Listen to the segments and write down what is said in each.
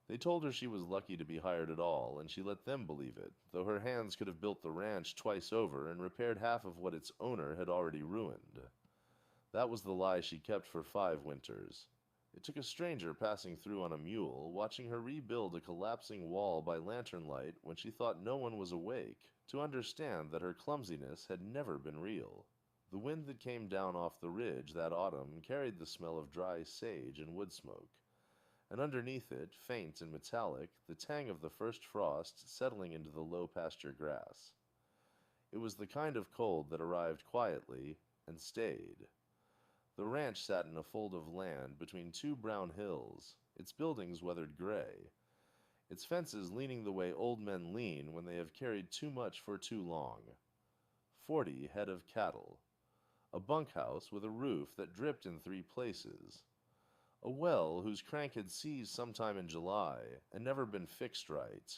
They told her she was lucky to be hired at all, and she let them believe it, though her hands could have built the ranch twice over and repaired half of what its owner had already ruined. That was the lie she kept for 5 winters. It took a stranger passing through on a mule, watching her rebuild a collapsing wall by lantern light when she thought no one was awake, to understand that her clumsiness had never been real. The wind that came down off the ridge that autumn carried the smell of dry sage and wood smoke, and underneath it, faint and metallic, the tang of the first frost settling into the low pasture grass. It was the kind of cold that arrived quietly and stayed. The ranch sat in a fold of land between two brown hills, its buildings weathered gray, its fences leaning the way old men lean when they have carried too much for too long. 40 head of cattle, a bunkhouse with a roof that dripped in 3 places, a well whose crank had seized sometime in July and never been fixed right.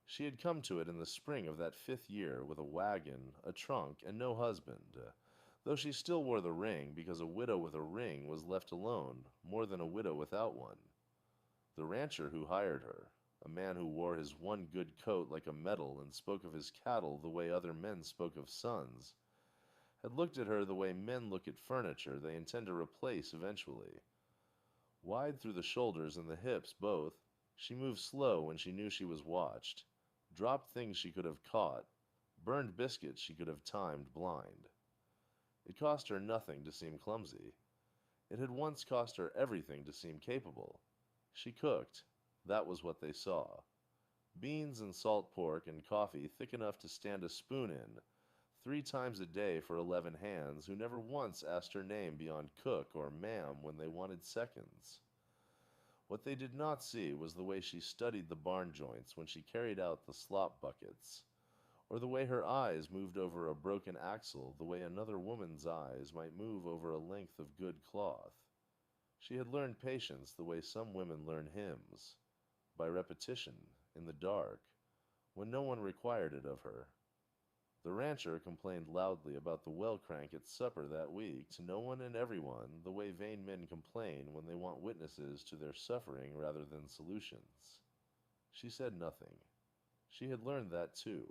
She had come to it in the spring of that 5th year with a wagon, a trunk, and no husband, though she still wore the ring because a widow with a ring was left alone more than a widow without one. The rancher who hired her, a man who wore his one good coat like a medal and spoke of his cattle the way other men spoke of sons, had looked at her the way men look at furniture they intend to replace eventually. Wide through the shoulders and the hips both, she moved slow when she knew she was watched, dropped things she could have caught, burned biscuits she could have timed blind. It cost her nothing to seem clumsy. It had once cost her everything to seem capable. She cooked. That was what they saw. Beans and salt pork and coffee thick enough to stand a spoon in, 3 times a day for 11 hands who never once asked her name beyond cook or ma'am when they wanted seconds. What they did not see was the way she studied the barn joints when she carried out the slop buckets, or the way her eyes moved over a broken axle the way another woman's eyes might move over a length of good cloth. She had learned patience the way some women learn hymns, by repetition, in the dark, when no one required it of her. The rancher complained loudly about the well crank at supper that week to no one and everyone, the way vain men complain when they want witnesses to their suffering rather than solutions. She said nothing. She had learned that too.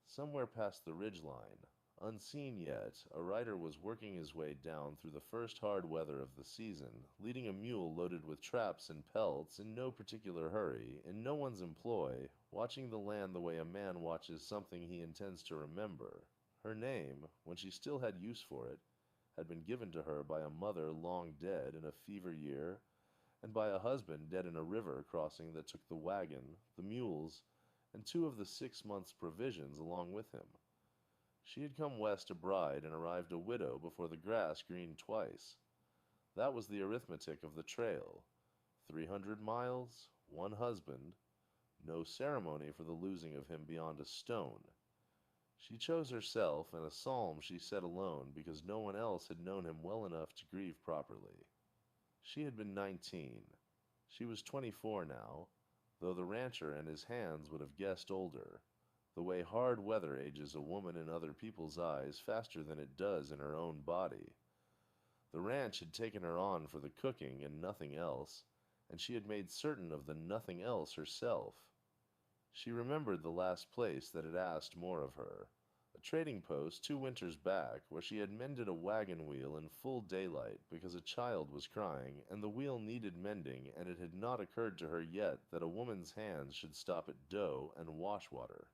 Somewhere past the ridge line, unseen yet, a rider was working his way down through the first hard weather of the season, leading a mule loaded with traps and pelts, in no particular hurry, in no one's employ, watching the land the way a man watches something he intends to remember. Her name, when she still had use for it, had been given to her by a mother long dead in a fever year, and by a husband dead in a river crossing that took the wagon, the mules, and 2 of the 6 months' provisions along with him. She had come west a bride and arrived a widow before the grass greened twice. That was the arithmetic of the trail. 300 miles, one husband, no ceremony for the losing of him beyond a stone. She chose herself, and a psalm she said alone because no one else had known him well enough to grieve properly. She had been 19. She was 24 now, though the rancher and his hands would have guessed older, the way hard weather ages a woman in other people's eyes faster than it does in her own body. The ranch had taken her on for the cooking and nothing else, and she had made certain of the nothing else herself. She remembered the last place that had asked more of her, a trading post 2 winters back, where she had mended a wagon wheel in full daylight because a child was crying and the wheel needed mending, and it had not occurred to her yet that a woman's hands should stop at dough and wash water.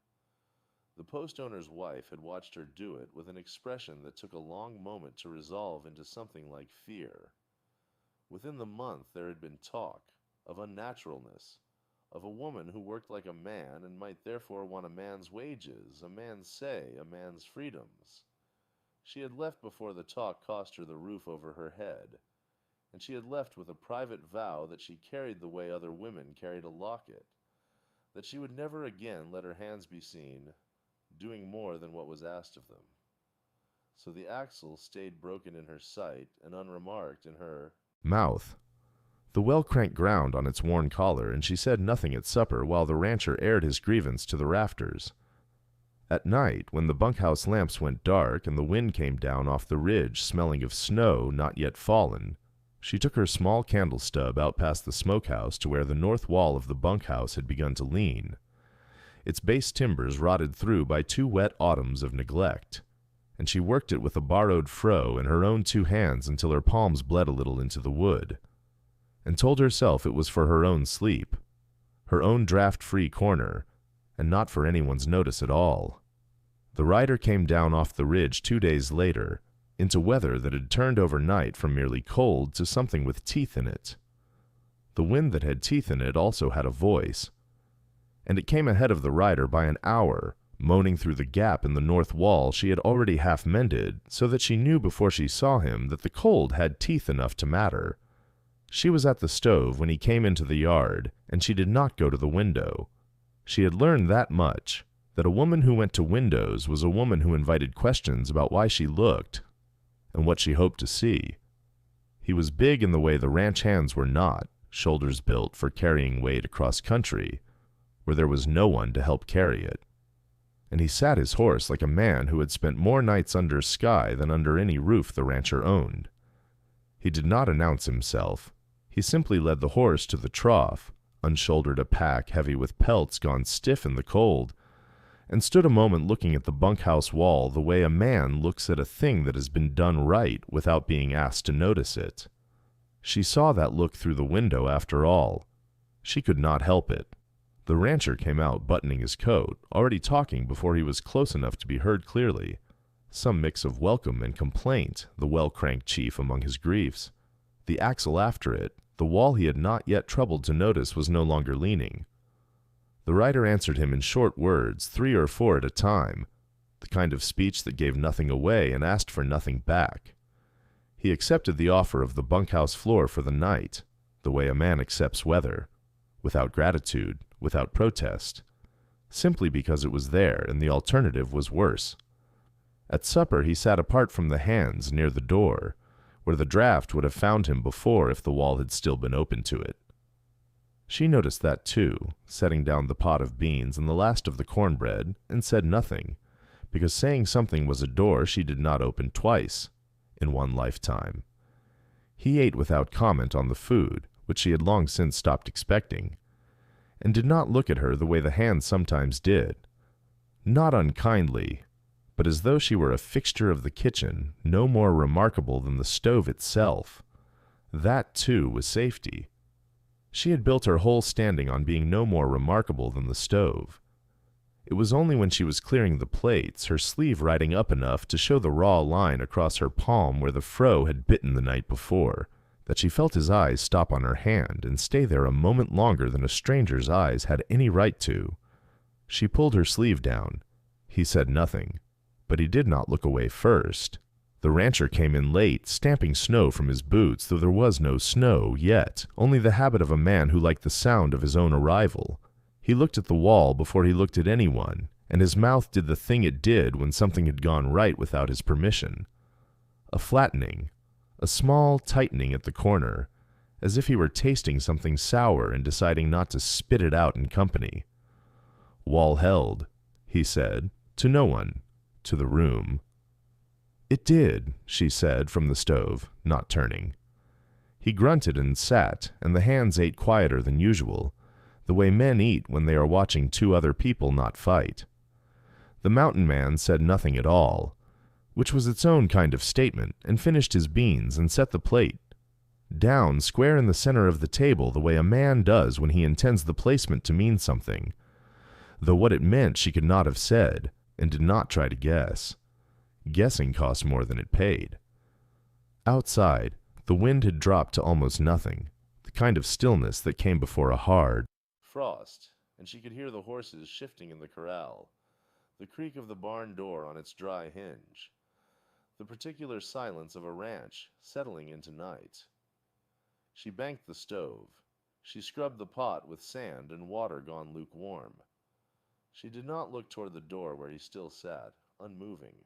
The post owner's wife had watched her do it with an expression that took a long moment to resolve into something like fear. Within the month there had been talk of unnaturalness, of a woman who worked like a man and might therefore want a man's wages, a man's say, a man's freedoms. She had left before the talk cost her the roof over her head, and she had left with a private vow that she carried the way other women carried a locket, that she would never again let her hands be seen doing more than what was asked of them. So the axle stayed broken in her sight and unremarked in her mouth. The well crank ground on its worn collar, and she said nothing at supper while the rancher aired his grievance to the rafters. At night, when the bunkhouse lamps went dark and the wind came down off the ridge smelling of snow not yet fallen, She took her small candle stub out past the smokehouse to where the north wall of the bunkhouse had begun to lean, its base timbers rotted through by 2 wet autumns of neglect, and she worked it with a borrowed froe in her own 2 hands until her palms bled a little into the wood, and told herself it was for her own sleep, her own draft-free corner, and not for anyone's notice at all. The rider came down off the ridge 2 days later, into weather that had turned overnight from merely cold to something with teeth in it. The wind that had teeth in it also had a voice, and it came ahead of the rider by an hour, moaning through the gap in the north wall she had already half mended, so that she knew before she saw him that the cold had teeth enough to matter. She was at the stove when he came into the yard, and she did not go to the window. She had learned that much, that a woman who went to windows was a woman who invited questions about why she looked and what she hoped to see. He was big in the way the ranch hands were not, shoulders built for carrying weight across country, where there was no one to help carry it. And he sat his horse like a man who had spent more nights under sky than under any roof the rancher owned. He did not announce himself. He simply led the horse to the trough, unshouldered a pack heavy with pelts gone stiff in the cold, and stood a moment looking at the bunkhouse wall the way a man looks at a thing that has been done right without being asked to notice it. She saw that look through the window after all. She could not help it. The rancher came out buttoning his coat, already talking before he was close enough to be heard clearly, some mix of welcome and complaint, the well-cranked chief among his griefs. The axle after it, the wall he had not yet troubled to notice, was no longer leaning. The rider answered him in short words, 3 or 4 at a time, the kind of speech that gave nothing away and asked for nothing back. He accepted the offer of the bunkhouse floor for the night, the way a man accepts weather, without gratitude, without protest, simply because it was there and the alternative was worse. At supper he sat apart from the hands near the door, where the draft would have found him before if the wall had still been open to it. She noticed that too, setting down the pot of beans and the last of the cornbread, and said nothing, because saying something was a door she did not open twice in one lifetime. He ate without comment on the food, which she had long since stopped expecting, and did not look at her the way the hands sometimes did, not unkindly, but as though she were a fixture of the kitchen, no more remarkable than the stove itself. That, too, was safety. She had built her whole standing on being no more remarkable than the stove. It was only when she was clearing the plates, her sleeve riding up enough to show the raw line across her palm where the froe had bitten the night before, that she felt his eyes stop on her hand and stay there a moment longer than a stranger's eyes had any right to. She pulled her sleeve down. He said nothing, but he did not look away first. The rancher came in late, stamping snow from his boots, though there was no snow yet, only the habit of a man who liked the sound of his own arrival. He looked at the wall before he looked at anyone, and his mouth did the thing it did when something had gone right without his permission. A flattening, a small tightening at the corner, as if he were tasting something sour and deciding not to spit it out in company. Wall held, he said, to no one, to the room. It did, she said from the stove, not turning. He grunted and sat, and the hands ate quieter than usual, the way men eat when they are watching 2 other people not fight. The mountain man said nothing at all, which was its own kind of statement, and finished his beans and set the plate down square in the center of the table the way a man does when he intends the placement to mean something, though what it meant she could not have said, and did not try to guess. Guessing cost more than it paid. Outside, the wind had dropped to almost nothing, the kind of stillness that came before a hard frost, and she could hear the horses shifting in the corral, the creak of the barn door on its dry hinge, the particular silence of a ranch settling into night. She banked the stove. She scrubbed the pot with sand and water gone lukewarm. She did not look toward the door where he still sat, unmoving,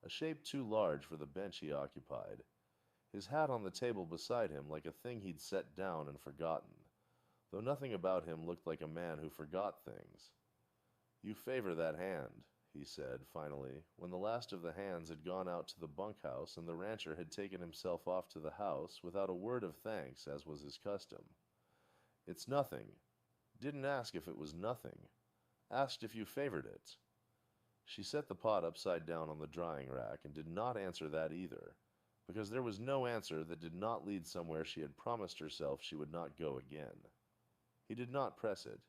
a shape too large for the bench he occupied, his hat on the table beside him like a thing he'd set down and forgotten, though nothing about him looked like a man who forgot things. "You favor that hand," he said, finally, when the last of the hands had gone out to the bunkhouse and the rancher had taken himself off to the house without a word of thanks, as was his custom. "It's nothing. Didn't ask if it was nothing. Asked if you favored it." She set the pot upside down on the drying rack and did not answer that either, because there was no answer that did not lead somewhere she had promised herself she would not go again. He did not press it.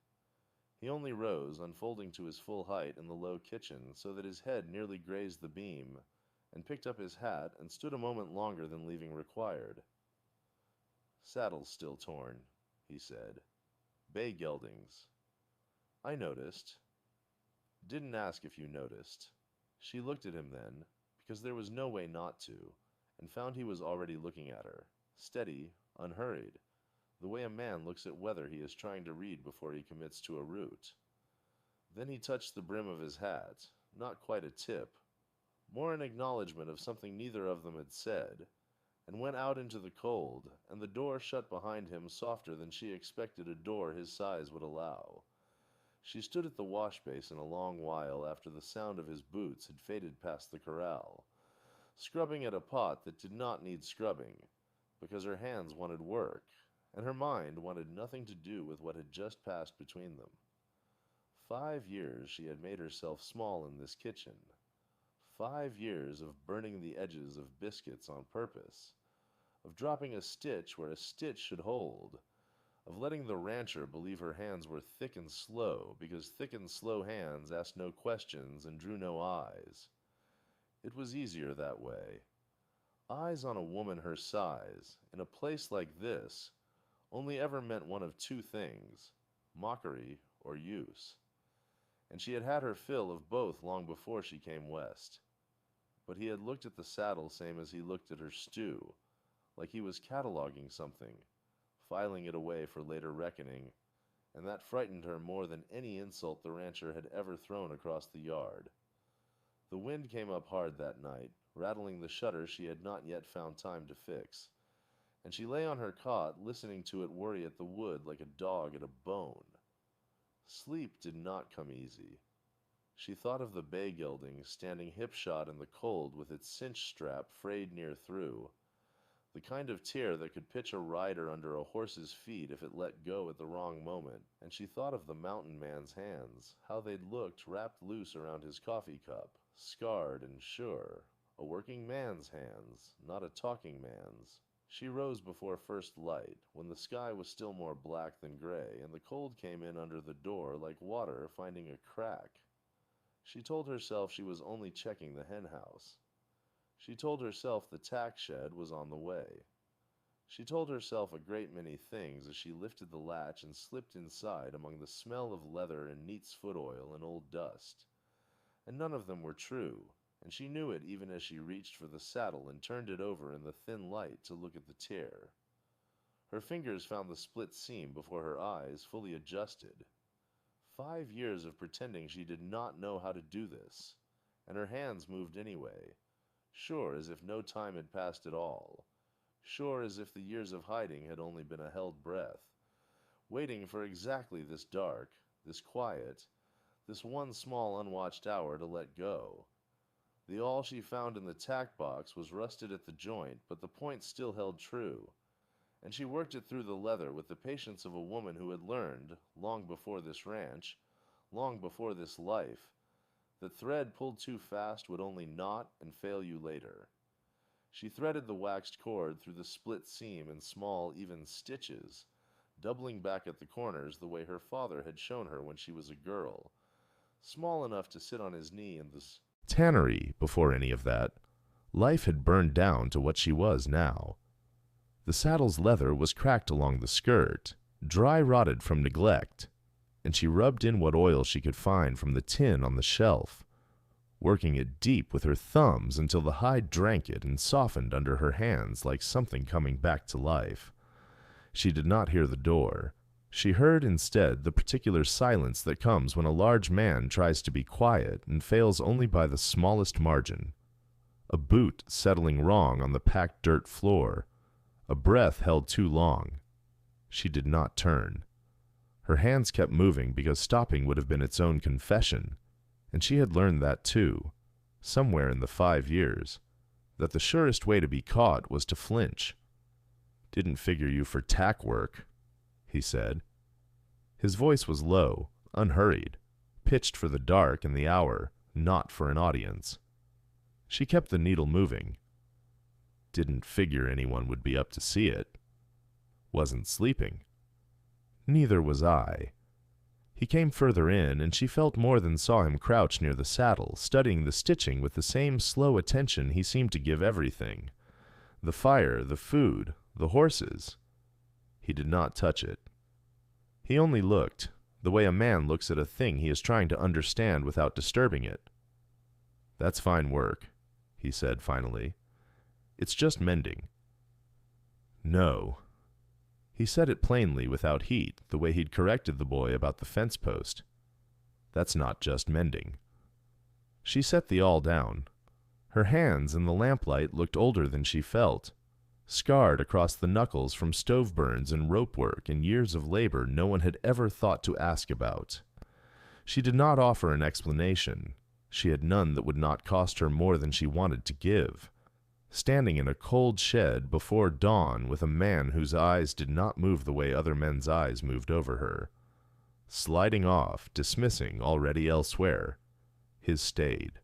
He only rose, unfolding to his full height in the low kitchen so that his head nearly grazed the beam, and picked up his hat and stood a moment longer than leaving required. "Saddle's still torn," he said. "Bay geldings." "I noticed." "Didn't ask if you noticed." She looked at him then, because there was no way not to, and found he was already looking at her, steady, unhurried, the way a man looks at weather he is trying to read before he commits to a route. Then he touched the brim of his hat, not quite a tip, more an acknowledgment of something neither of them had said, and went out into the cold, and the door shut behind him softer than she expected a door his size would allow. She stood at the wash basin a long while after the sound of his boots had faded past the corral, scrubbing at a pot that did not need scrubbing, because her hands wanted work, and her mind wanted nothing to do with what had just passed between them. 5 years she had made herself small in this kitchen. 5 years of burning the edges of biscuits on purpose, of dropping a stitch where a stitch should hold, of letting the rancher believe her hands were thick and slow, because thick and slow hands asked no questions and drew no eyes. It was easier that way. Eyes on a woman her size, in a place like this, only ever meant one of two things, mockery or use. And she had had her fill of both long before she came west. But he had looked at the saddle same as he looked at her stew, like he was cataloging something, filing it away for later reckoning, and that frightened her more than any insult the rancher had ever thrown across the yard. The wind came up hard that night, rattling the shutter she had not yet found time to fix, and she lay on her cot listening to it worry at the wood like a dog at a bone. Sleep did not come easy. She thought of the bay gelding standing hip-shot in the cold with its cinch strap frayed near through, the kind of tear that could pitch a rider under a horse's feet if it let go at the wrong moment, and she thought of the mountain man's hands, how they'd looked wrapped loose around his coffee cup, scarred and sure, a working man's hands, not a talking man's. She rose before first light, when the sky was still more black than gray, and the cold came in under the door like water finding a crack. She told herself she was only checking the hen house. She told herself the tack shed was on the way. She told herself a great many things as she lifted the latch and slipped inside among the smell of leather and neat's foot oil and old dust. And none of them were true, and she knew it even as she reached for the saddle and turned it over in the thin light to look at the tear. Her fingers found the split seam before her eyes fully adjusted. 5 years of pretending she did not know how to do this, and her hands moved anyway, sure as if no time had passed at all, sure as if the years of hiding had only been a held breath, waiting for exactly this dark, this quiet, this one small unwatched hour to let go. The awl she found in the tack box was rusted at the joint, but the point still held true, and she worked it through the leather with the patience of a woman who had learned, long before this ranch, long before this life, that thread pulled too fast would only knot and fail you later. She threaded the waxed cord through the split seam in small, even stitches, doubling back at the corners the way her father had shown her when she was a girl, small enough to sit on his knee in the tannery. Before any of that, life had burned down to what she was now. The saddle's leather was cracked along the skirt, dry-rotted from neglect, and she rubbed in what oil she could find from the tin on the shelf, working it deep with her thumbs until the hide drank it and softened under her hands like something coming back to life. She did not hear the door. She heard instead the particular silence that comes when a large man tries to be quiet and fails only by the smallest margin. A boot settling wrong on the packed dirt floor, a breath held too long. She did not turn. Her hands kept moving because stopping would have been its own confession, And she had learned that too, somewhere in the 5 years, that the surest way to be caught was to flinch. "Didn't figure you for tack work," he said. His voice was low, unhurried, pitched for the dark and the hour, not for an audience. She kept the needle moving. "Didn't figure anyone would be up to see it. Wasn't sleeping." "Neither was I." He came further in, and she felt more than saw him crouch near the saddle, studying the stitching with the same slow attention he seemed to give everything. The fire, the food, the horses. He did not touch it. He only looked, the way a man looks at a thing he is trying to understand without disturbing it. "That's fine work," he said finally. "It's just mending." "No." He said it plainly, without heat, the way he'd corrected the boy about the fence post. "That's not just mending." She set the awl down. Her hands in the lamplight looked older than she felt, scarred across the knuckles from stove burns and rope work and years of labor no one had ever thought to ask about. She did not offer an explanation. She had none that would not cost her more than she wanted to give. Standing in a cold shed before dawn with a man whose eyes did not move the way other men's eyes moved over her. Sliding off, dismissing already elsewhere. His stayed.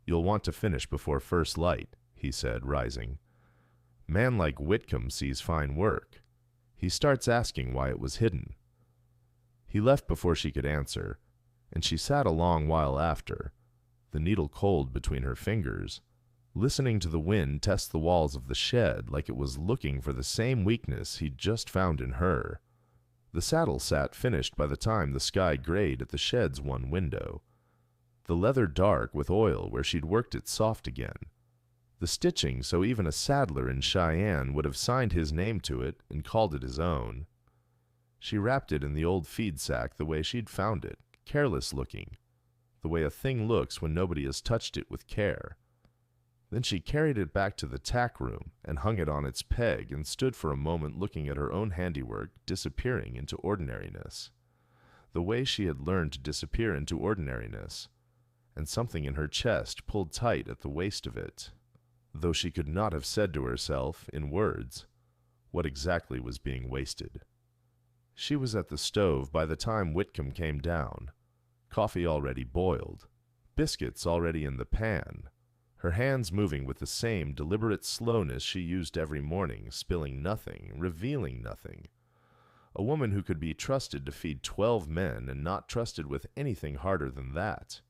"You'll want to finish before first light," he said, rising. "Man like Whitcomb sees fine work. He starts asking why it was hidden." He left before she could answer, and she sat a long while after, the needle cold between her fingers, listening to the wind test the walls of the shed like it was looking for the same weakness he'd just found in her. The saddle sat finished by the time the sky grayed at the shed's one window. The leather dark with oil where she'd worked it soft again. The stitching so even a saddler in Cheyenne would have signed his name to it and called it his own. She wrapped it in the old feed sack the way she'd found it, careless looking, the way a thing looks when nobody has touched it with care. Then she carried it back to the tack room and hung it on its peg and stood for a moment looking at her own handiwork disappearing into ordinariness. The way she had learned to disappear into ordinariness, and something in her chest pulled tight at the waist of it, though she could not have said to herself, in words, what exactly was being wasted. She was at the stove by the time Whitcomb came down, coffee already boiled, biscuits already in the pan, her hands moving with the same deliberate slowness she used every morning, spilling nothing, revealing nothing. A woman who could be trusted to feed 12 men and not trusted with anything harder than that.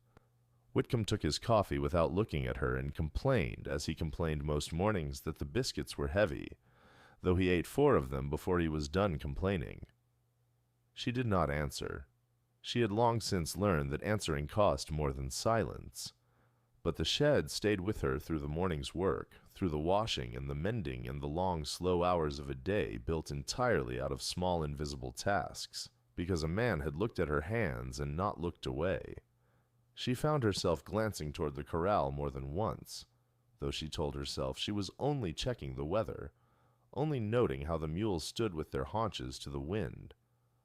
Whitcomb took his coffee without looking at her and complained, as he complained most mornings, that the biscuits were heavy, though he ate 4 of them before he was done complaining. She did not answer. She had long since learned that answering cost more than silence. But the shed stayed with her through the morning's work, through the washing and the mending and the long, slow hours of a day built entirely out of small, invisible tasks, because a man had looked at her hands and not looked away. She found herself glancing toward the corral more than once, though she told herself she was only checking the weather, only noting how the mules stood with their haunches to the wind,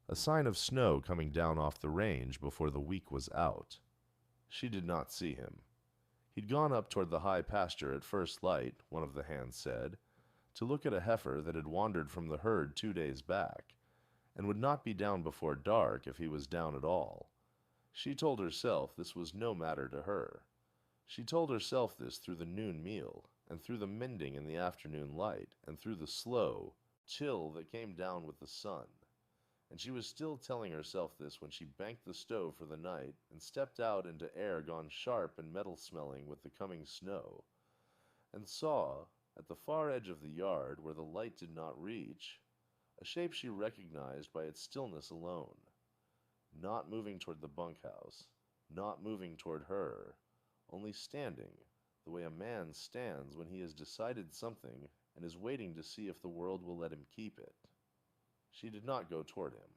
a sign of snow coming down off the range before the week was out. She did not see him. He'd gone up toward the high pasture at first light, one of the hands said, to look at a heifer that had wandered from the herd 2 days back, and would not be down before dark if he was down at all. She told herself this was no matter to her. She told herself this through the noon meal, and through the mending in the afternoon light, and through the slow chill that came down with the sun. And she was still telling herself this when she banked the stove for the night and stepped out into air gone sharp and metal-smelling with the coming snow, and saw, at the far edge of the yard where the light did not reach, a shape she recognized by its stillness alone, not moving toward the bunkhouse, not moving toward her, only standing, the way a man stands when he has decided something and is waiting to see if the world will let him keep it. She did not go toward him.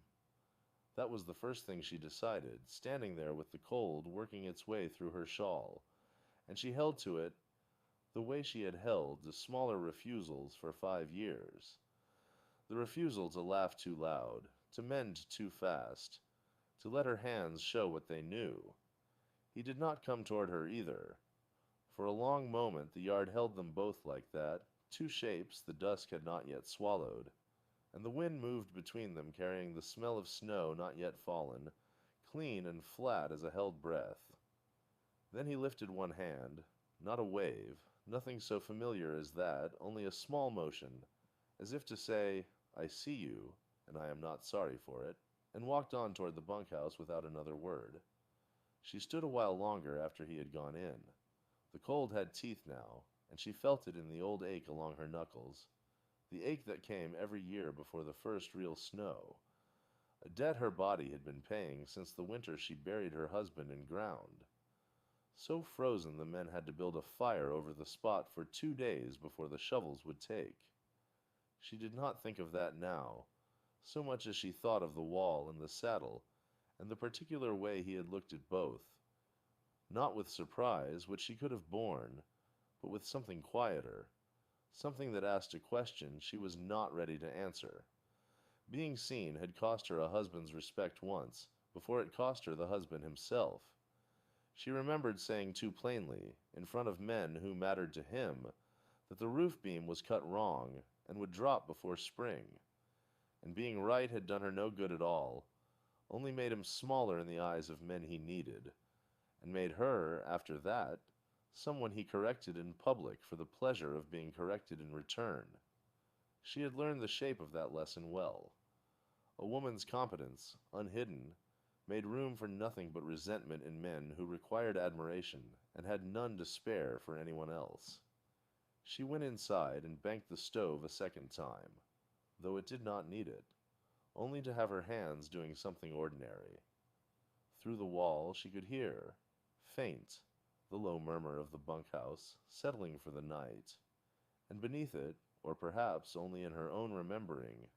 That was the first thing she decided, standing there with the cold working its way through her shawl, and she held to it the way she had held to smaller refusals for 5 years. The refusal to laugh too loud, to mend too fast, to let her hands show what they knew. He did not come toward her either. For a long moment the yard held them both like that, two shapes the dusk had not yet swallowed, and the wind moved between them carrying the smell of snow not yet fallen, clean and flat as a held breath. Then he lifted one hand, not a wave, nothing so familiar as that, only a small motion, as if to say, "I see you, and I am not sorry for it," and walked on toward the bunkhouse without another word. She stood a while longer after he had gone in. The cold had teeth now, and she felt it in the old ache along her knuckles, the ache that came every year before the first real snow, a debt her body had been paying since the winter she buried her husband in ground. So frozen the men had to build a fire over the spot for 2 days before the shovels would take. She did not think of that now, so much as she thought of the wall and the saddle, and the particular way he had looked at both, not with surprise, which she could have borne, but with something quieter, something that asked a question she was not ready to answer. Being seen had cost her a husband's respect once, before it cost her the husband himself. She remembered saying too plainly, in front of men who mattered to him, that the roof beam was cut wrong and would drop before spring. And being right had done her no good at all, only made him smaller in the eyes of men he needed, and made her, after that, someone he corrected in public for the pleasure of being corrected in return. She had learned the shape of that lesson well. A woman's competence, unhidden, made room for nothing but resentment in men who required admiration and had none to spare for anyone else. She went inside and banked the stove a second time, though it did not need it, only to have her hands doing something ordinary. Through the wall she could hear, faint, the low murmur of the bunkhouse, settling for the night, and beneath it, or perhaps only in her own remembering,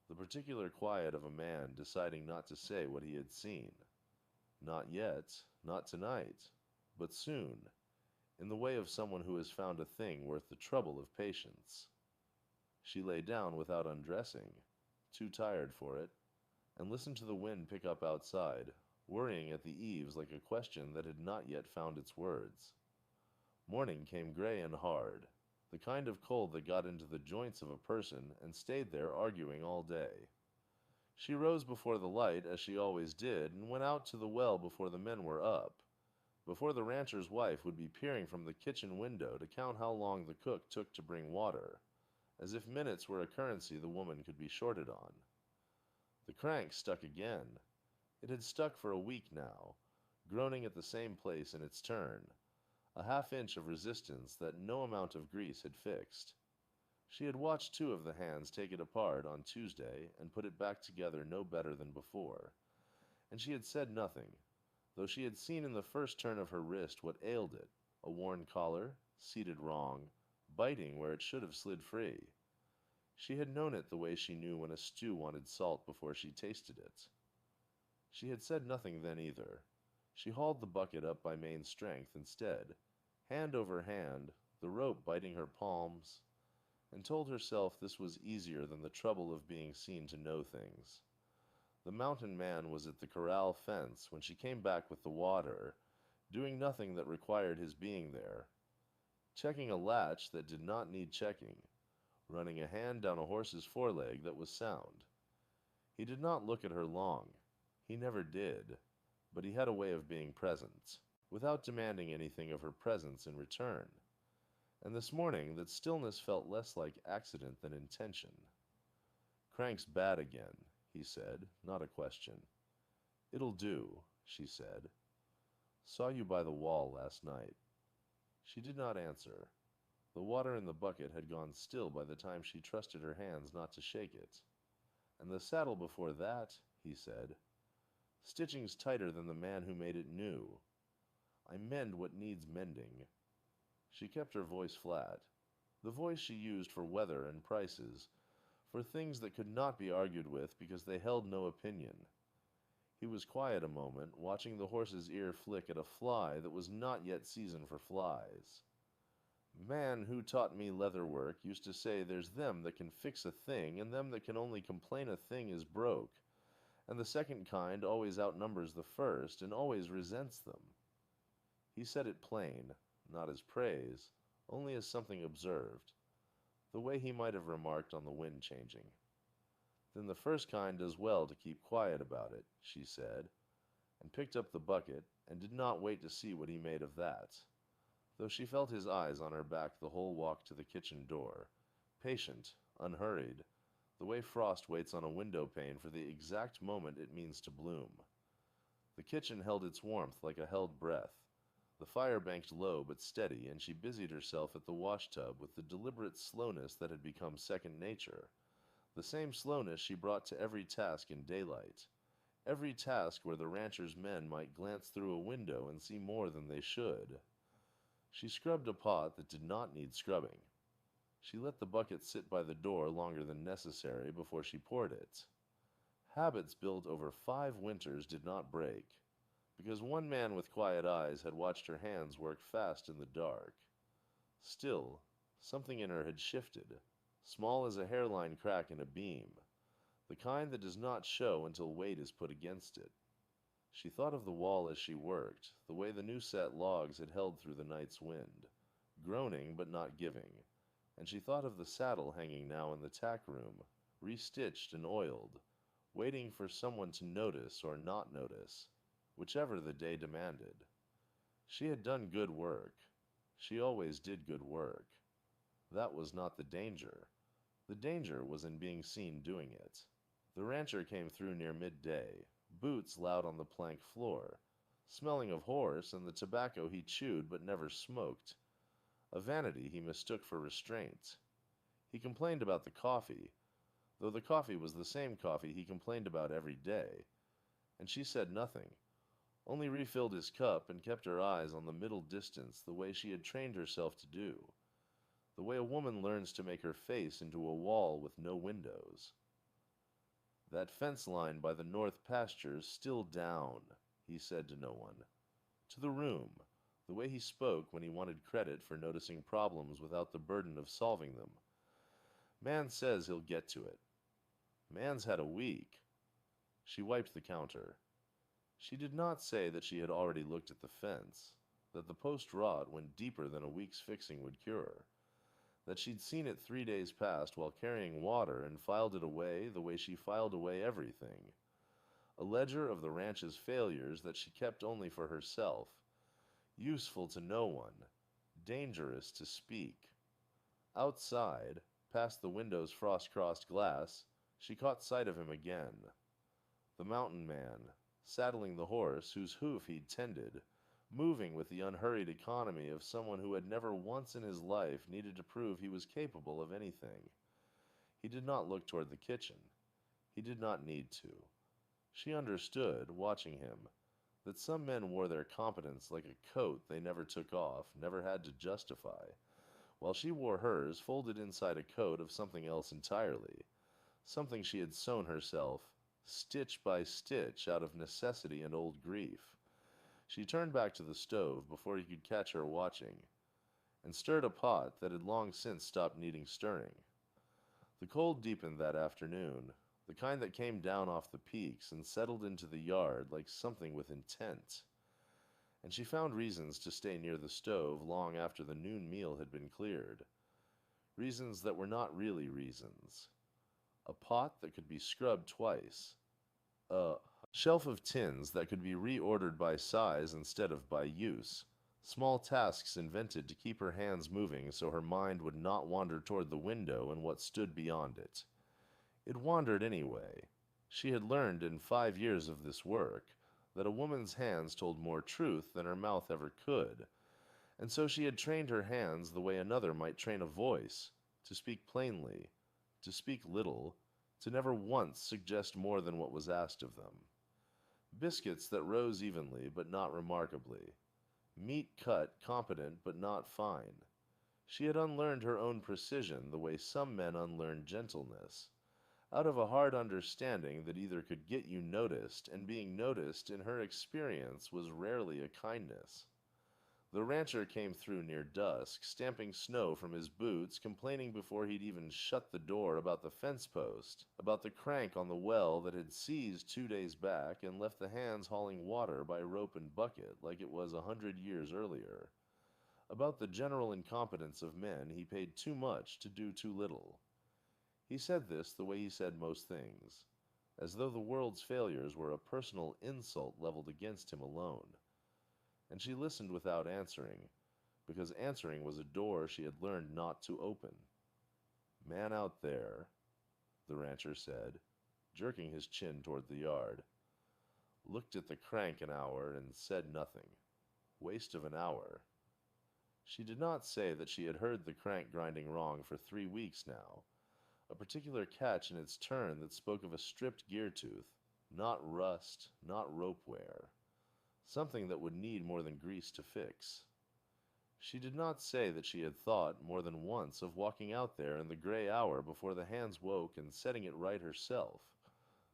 the particular quiet of a man deciding not to say what he had seen. Not yet, not tonight, but soon, in the way of someone who has found a thing worth the trouble of patience. She lay down without undressing, too tired for it, and listened to the wind pick up outside, worrying at the eaves like a question that had not yet found its words. Morning came gray and hard, the kind of cold that got into the joints of a person and stayed there arguing all day. She rose before the light, as she always did, and went out to the well before the men were up, before the rancher's wife would be peering from the kitchen window to count how long the cook took to bring water, as if minutes were a currency the woman could be shorted on. The crank stuck again. It had stuck for a week now, groaning at the same place in its turn, a half-inch of resistance that no amount of grease had fixed. She had watched 2 of the hands take it apart on Tuesday and put it back together no better than before, and she had said nothing, though she had seen in the first turn of her wrist what ailed it, a worn collar, seated wrong, biting where it should have slid free. She had known it the way she knew when a stew wanted salt before she tasted it. She had said nothing then either. She hauled the bucket up by main strength instead, hand over hand, the rope biting her palms, and told herself this was easier than the trouble of being seen to know things. The mountain man was at the corral fence when she came back with the water, doing nothing that required his being there, checking a latch that did not need checking, running a hand down a horse's foreleg that was sound. He did not look at her long. He never did, but he had a way of being present, without demanding anything of her presence in return. And this morning that stillness felt less like accident than intention. "Crank's bad again," he said, not a question. "It'll do," she said. "Saw you by the wall last night." She did not answer. The water in the bucket had gone still by the time she trusted her hands not to shake it. "And the saddle before that," he said. "Stitching's tighter than the man who made it new. I mend what needs mending." She kept her voice flat, the voice she used for weather and prices, for things that could not be argued with because they held no opinion. He was quiet a moment, watching the horse's ear flick at a fly that was not yet season for flies. "Man who taught me leather work used to say there's them that can fix a thing and them that can only complain a thing is broke, and the second kind always outnumbers the first and always resents them." He said it plain, not as praise, only as something observed, the way he might have remarked on the wind changing. Then the first kind does well to keep quiet about it, she said, and picked up the bucket, and did not wait to see what he made of that, though she felt his eyes on her back the whole walk to the kitchen door, patient, unhurried, the way frost waits on a window pane for the exact moment it means to bloom. The kitchen held its warmth like a held breath. The fire banked low but steady, and she busied herself at the washtub with the deliberate slowness that had become second nature, the same slowness she brought to every task in daylight, every task where the rancher's men might glance through a window and see more than they should. She scrubbed a pot that did not need scrubbing. She let the bucket sit by the door longer than necessary before she poured it. Habits built over 5 winters did not break, because one man with quiet eyes had watched her hands work fast in the dark. Still, something in her had shifted, small as a hairline crack in a beam, the kind that does not show until weight is put against it. She thought of the wall as she worked, the way the new-set logs had held through the night's wind, groaning but not giving, and she thought of the saddle hanging now in the tack room, restitched and oiled, waiting for someone to notice or not notice, whichever the day demanded. She had done good work. She always did good work. That was not the danger. The danger was in being seen doing it. The rancher came through near midday, boots loud on the plank floor, smelling of horse and the tobacco he chewed but never smoked, a vanity he mistook for restraint. He complained about the coffee, though the coffee was the same coffee he complained about every day, and she said nothing, only refilled his cup and kept her eyes on the middle distance the way she had trained herself to do, the way a woman learns to make her face into a wall with no windows. That fence line by the north pastures still down, he said to no one. To the room, the way he spoke when he wanted credit for noticing problems without the burden of solving them. Man says he'll get to it. Man's had a week. She wiped the counter. She did not say that she had already looked at the fence, that the post rot went deeper than a week's fixing would cure, that she'd seen it 3 days past while carrying water and filed it away the way she filed away everything, a ledger of the ranch's failures that she kept only for herself, useful to no one, dangerous to speak. Outside, past the window's frost-crossed glass, she caught sight of him again. The mountain man, saddling the horse whose hoof he'd tended, moving with the unhurried economy of someone who had never once in his life needed to prove he was capable of anything. He did not look toward the kitchen. He did not need to. She understood, watching him, that some men wore their competence like a coat they never took off, never had to justify, while she wore hers folded inside a coat of something else entirely, something she had sewn herself, stitch by stitch, out of necessity and old grief. She turned back to the stove before he could catch her watching, and stirred a pot that had long since stopped needing stirring. The cold deepened that afternoon, the kind that came down off the peaks and settled into the yard like something with intent, and she found reasons to stay near the stove long after the noon meal had been cleared, reasons that were not really reasons. A pot that could be scrubbed twice, a shelf of tins that could be reordered by size instead of by use, small tasks invented to keep her hands moving so her mind would not wander toward the window and what stood beyond it. It wandered anyway. She had learned in 5 years of this work that a woman's hands told more truth than her mouth ever could, and so she had trained her hands the way another might train a voice, to speak plainly, to speak little, to never once suggest more than what was asked of them. Biscuits that rose evenly but not remarkably. Meat cut competent but not fine. She had unlearned her own precision the way some men unlearn gentleness, out of a hard understanding that either could get you noticed, and being noticed in her experience was rarely a kindness. The rancher came through near dusk, stamping snow from his boots, complaining before he'd even shut the door about the fence post, about the crank on the well that had seized 2 days back and left the hands hauling water by rope and bucket like it was 100 years earlier, about the general incompetence of men he paid too much to do too little. He said this the way he said most things, as though the world's failures were a personal insult leveled against him alone. And she listened without answering, because answering was a door she had learned not to open. "Man out there," the rancher said, jerking his chin toward the yard, looked at the crank an hour and said nothing. Waste of an hour. She did not say that she had heard the crank grinding wrong for 3 weeks now, a particular catch in its turn that spoke of a stripped gear tooth, not rust, not rope wear. Something that would need more than grease to fix. She did not say that she had thought more than once of walking out there in the gray hour before the hands woke and setting it right herself,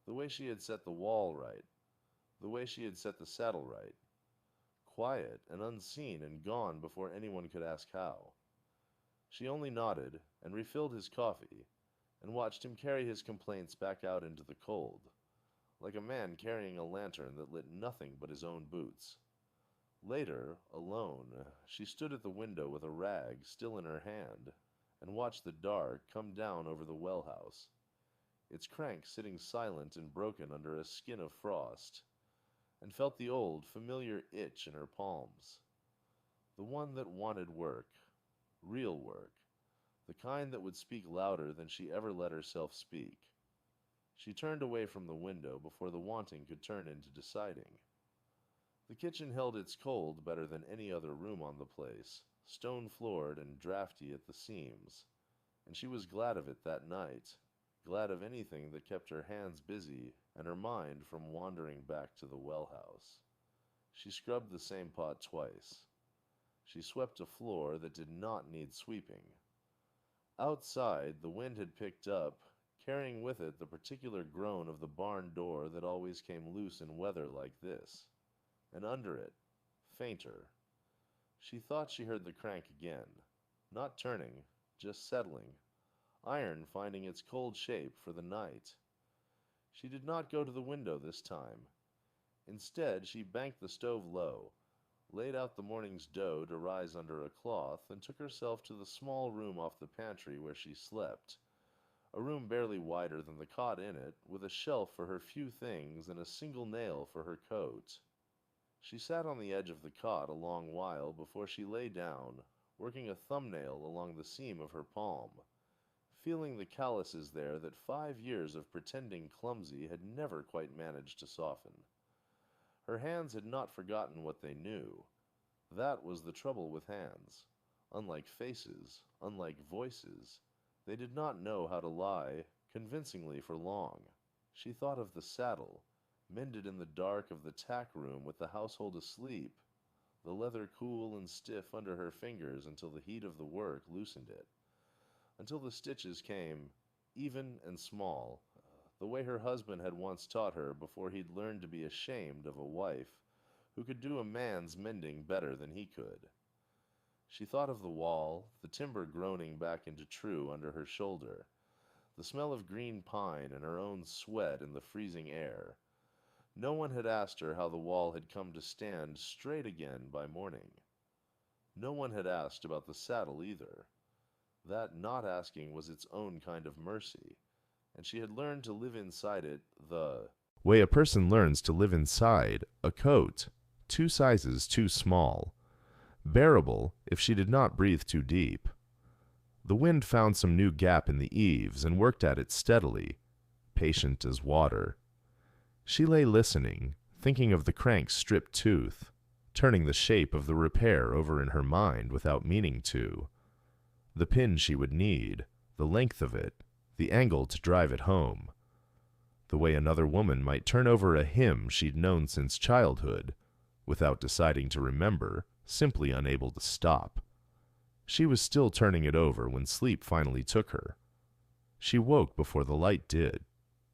the way she had set the wall right, the way she had set the saddle right, quiet and unseen and gone before anyone could ask how. She only nodded and refilled his coffee and watched him carry his complaints back out into the cold, like a man carrying a lantern that lit nothing but his own boots. Later, alone, she stood at the window with a rag still in her hand, and watched the dark come down over the well house, its crank sitting silent and broken under a skin of frost, and felt the old, familiar itch in her palms. The one that wanted work, real work, the kind that would speak louder than she ever let herself speak. She turned away from the window before the wanting could turn into deciding. The kitchen held its cold better than any other room on the place, stone-floored and draughty at the seams, and she was glad of it that night, glad of anything that kept her hands busy and her mind from wandering back to the well-house. She scrubbed the same pot twice. She swept a floor that did not need sweeping. Outside, the wind had picked up, carrying with it the particular groan of the barn door that always came loose in weather like this, and under it, fainter. She thought she heard the crank again, not turning, just settling, iron finding its cold shape for the night. She did not go to the window this time. Instead, she banked the stove low, laid out the morning's dough to rise under a cloth, and took herself to the small room off the pantry where she slept, a room barely wider than the cot in it, with a shelf for her few things and a single nail for her coat. She sat on the edge of the cot a long while before she lay down, working a thumbnail along the seam of her palm, feeling the calluses there that 5 years of pretending clumsy had never quite managed to soften. Her hands had not forgotten what they knew. That was the trouble with hands. Unlike faces, unlike voices, they did not know how to lie convincingly for long. She thought of the saddle, mended in the dark of the tack room with the household asleep, the leather cool and stiff under her fingers until the heat of the work loosened it, until the stitches came, even and small, the way her husband had once taught her before he'd learned to be ashamed of a wife who could do a man's mending better than he could. She thought of the wall, the timber groaning back into true under her shoulder, the smell of green pine and her own sweat in the freezing air. No one had asked her how the wall had come to stand straight again by morning. No one had asked about the saddle either. That not asking was its own kind of mercy, and she had learned to live inside it the way a person learns to live inside a coat, 2 sizes too small, bearable if she did not breathe too deep. The wind found some new gap in the eaves and worked at it steadily, patient as water. She lay listening, thinking of the crank's stripped tooth, turning the shape of the repair over in her mind without meaning to. The pin she would need, the length of it, the angle to drive it home. The way another woman might turn over a hymn she'd known since childhood, without deciding to remember, simply unable to stop. She was still turning it over when sleep finally took her. She woke before the light did,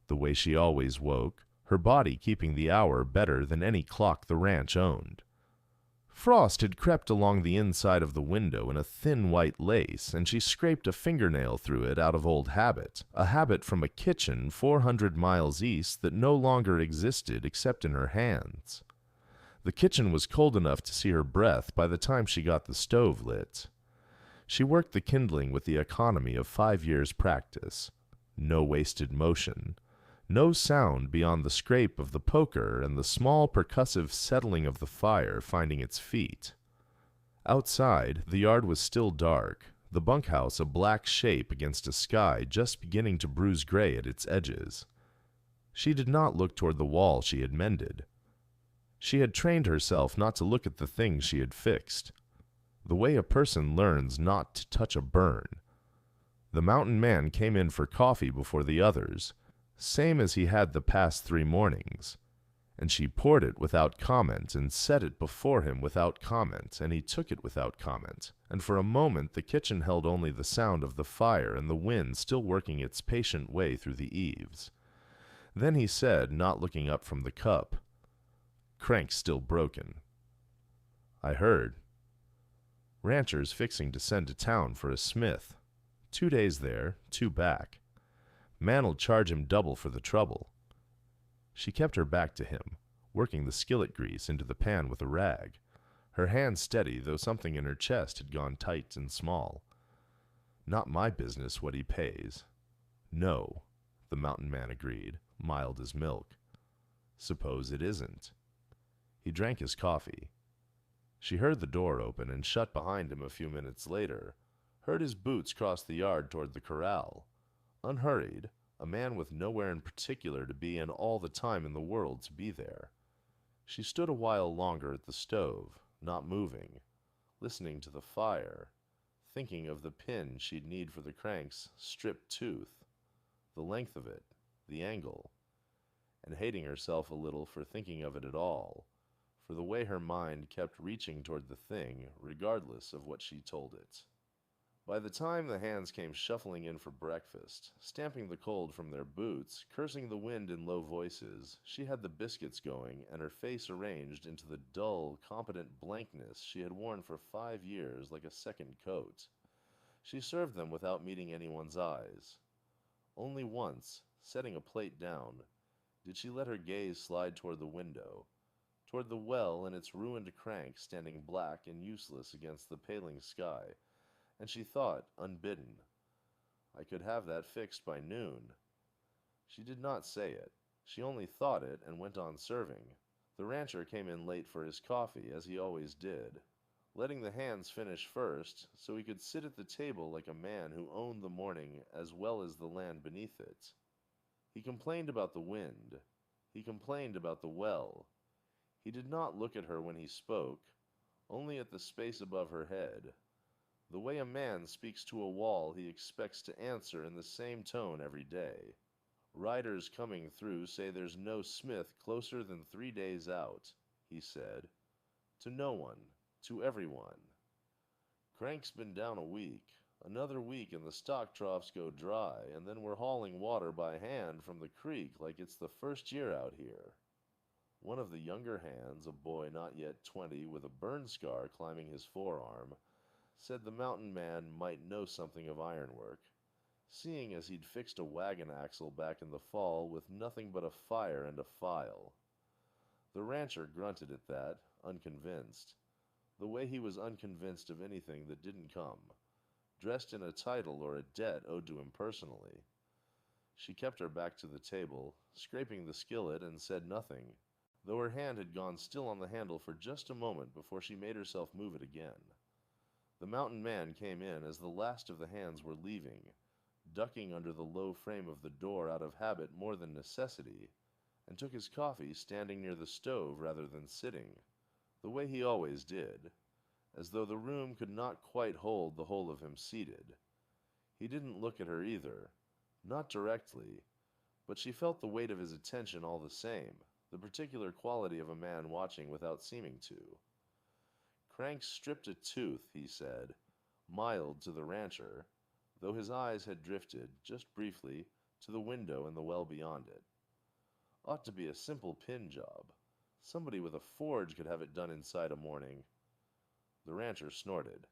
the way she always woke, her body keeping the hour better than any clock the ranch owned. Frost had crept along the inside of the window in a thin white lace, and she scraped a fingernail through it out of old habit, a habit from a kitchen 400 miles east that no longer existed except in her hands. The kitchen was cold enough to see her breath by the time she got the stove lit. She worked the kindling with the economy of 5 years' practice. No wasted motion. No sound beyond the scrape of the poker and the small percussive settling of the fire finding its feet. Outside, the yard was still dark, the bunkhouse a black shape against a sky just beginning to bruise gray at its edges. She did not look toward the wall she had mended. She had trained herself not to look at the things she had fixed. The way a person learns not to touch a burn. The mountain man came in for coffee before the others, same as he had the past 3 mornings, and she poured it without comment and set it before him without comment, and he took it without comment, and for a moment the kitchen held only the sound of the fire and the wind still working its patient way through the eaves. Then he said, not looking up from the cup, "Crank's still broken." "I heard." "Rancher's fixing to send to town for a smith. 2 days there, 2 back. Man'll charge him double for the trouble." She kept her back to him, working the skillet grease into the pan with a rag, her hand steady though something in her chest had gone tight and small. "Not my business what he pays." "No," the mountain man agreed, mild as milk. "Suppose it isn't." He drank his coffee. She heard the door open and shut behind him a few minutes later, heard his boots cross the yard toward the corral. Unhurried, a man with nowhere in particular to be and all the time in the world to be there. She stood a while longer at the stove, not moving, listening to the fire, thinking of the pin she'd need for the crank's stripped tooth, the length of it, the angle, and hating herself a little for thinking of it at all, for the way her mind kept reaching toward the thing, regardless of what she told it. By the time the hands came shuffling in for breakfast, stamping the cold from their boots, cursing the wind in low voices, she had the biscuits going and her face arranged into the dull, competent blankness she had worn for 5 years like a second coat. She served them without meeting anyone's eyes. Only once, setting a plate down, did she let her gaze slide toward the window, toward the well and its ruined crank standing black and useless against the paling sky, and she thought, unbidden, "I could have that fixed by noon." She did not say it. She only thought it and went on serving. The rancher came in late for his coffee, as he always did, letting the hands finish first, so he could sit at the table like a man who owned the morning as well as the land beneath it. He complained about the wind. He complained about the well. He did not look at her when he spoke, only at the space above her head. The way a man speaks to a wall he expects to answer in the same tone every day. "Riders coming through say there's no smith closer than 3 days out," he said. To no one, to everyone. "Crank's been down a week. Another week and the stock troughs go dry, and then we're hauling water by hand from the creek like it's the first year out here." One of the younger hands, a boy not yet 20 with a burn scar climbing his forearm, said the mountain man might know something of ironwork, seeing as he'd fixed a wagon axle back in the fall with nothing but a fire and a file. The rancher grunted at that, unconvinced, the way he was unconvinced of anything that didn't come, dressed in a title or a debt owed to him personally. She kept her back to the table, scraping the skillet, and said nothing, though her hand had gone still on the handle for just a moment before she made herself move it again. The mountain man came in as the last of the hands were leaving, ducking under the low frame of the door out of habit more than necessity, and took his coffee standing near the stove rather than sitting, the way he always did, as though the room could not quite hold the whole of him seated. He didn't look at her either, not directly, but she felt the weight of his attention all the same, the particular quality of a man watching without seeming to. "Crank stripped a tooth," he said, mild to the rancher, though his eyes had drifted, just briefly, to the window and the well beyond it. "Ought to be a simple pin job. Somebody with a forge could have it done inside a morning. The rancher snorted.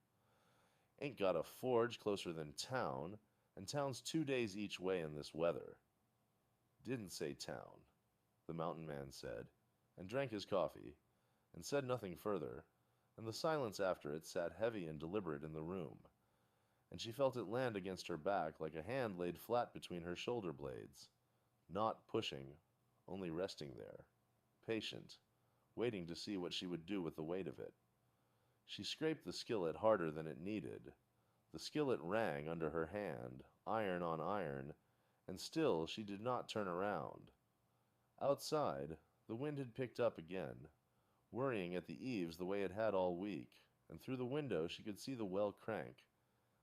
Ain't got a forge closer than town, and town's 2 days each way in this weather. Didn't say town, the mountain man said, and drank his coffee, and said nothing further, and the silence after it sat heavy and deliberate in the room, and she felt it land against her back like a hand laid flat between her shoulder blades, not pushing, only resting there, patient, waiting to see what she would do with the weight of it. She scraped the skillet harder than it needed. The skillet rang under her hand, iron on iron, and still she did not turn around. Outside, the wind had picked up again, worrying at the eaves the way it had all week, and through the window she could see the well crank,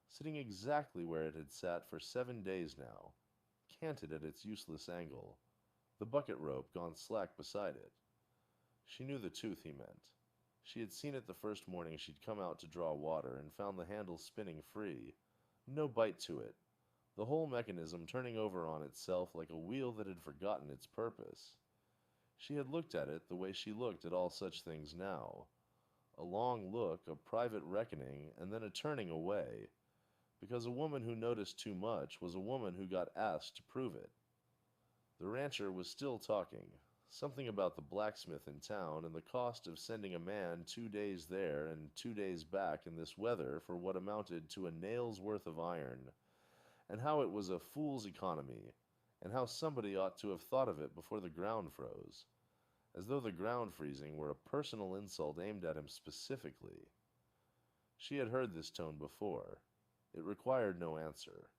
sitting exactly where it had sat for 7 days now, canted at its useless angle, the bucket rope gone slack beside it. She knew the tooth he meant. She had seen it the first morning she'd come out to draw water and found the handle spinning free. No bite to it. The whole mechanism turning over on itself like a wheel that had forgotten its purpose. She had looked at it the way she looked at all such things now. A long look, a private reckoning, and then a turning away. Because a woman who noticed too much was a woman who got asked to prove it. The rancher was still talking. Something about the blacksmith in town and the cost of sending a man 2 days there and 2 days back in this weather for what amounted to a nail's worth of iron, and how it was a fool's economy, and how somebody ought to have thought of it before the ground froze, as though the ground freezing were a personal insult aimed at him specifically. She had heard this tone before. It required no answer.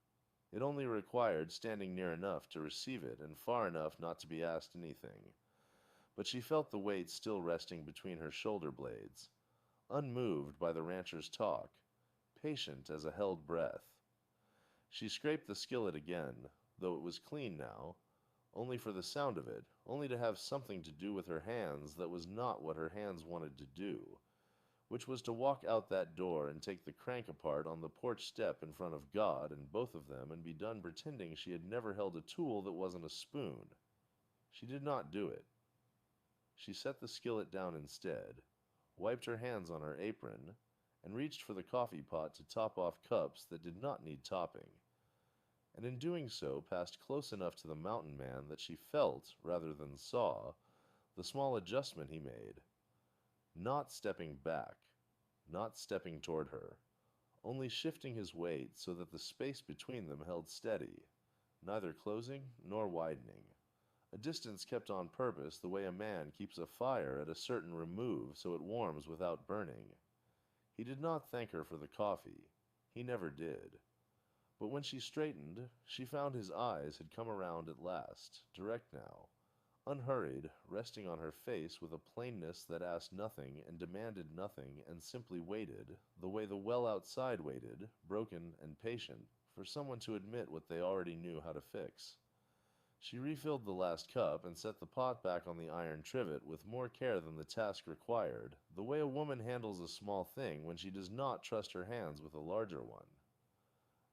It only required standing near enough to receive it and far enough not to be asked anything. But she felt the weight still resting between her shoulder blades, unmoved by the rancher's talk, patient as a held breath. She scraped the skillet again, though it was clean now, only for the sound of it, only to have something to do with her hands that was not what her hands wanted to do, which was to walk out that door and take the crank apart on the porch step in front of God and both of them and be done pretending she had never held a tool that wasn't a spoon. She did not do it. She set the skillet down instead, wiped her hands on her apron, and reached for the coffee pot to top off cups that did not need topping, and in doing so passed close enough to the mountain man that she felt, rather than saw, the small adjustment he made, not stepping back, not stepping toward her, only shifting his weight so that the space between them held steady, neither closing nor widening. A distance kept on purpose the way a man keeps a fire at a certain remove so it warms without burning. He did not thank her for the coffee. He never did. But when she straightened, she found his eyes had come around at last, direct now, unhurried, resting on her face with a plainness that asked nothing and demanded nothing and simply waited, the way the well outside waited, broken and patient, for someone to admit what they already knew how to fix. She refilled the last cup and set the pot back on the iron trivet with more care than the task required, the way a woman handles a small thing when she does not trust her hands with a larger one.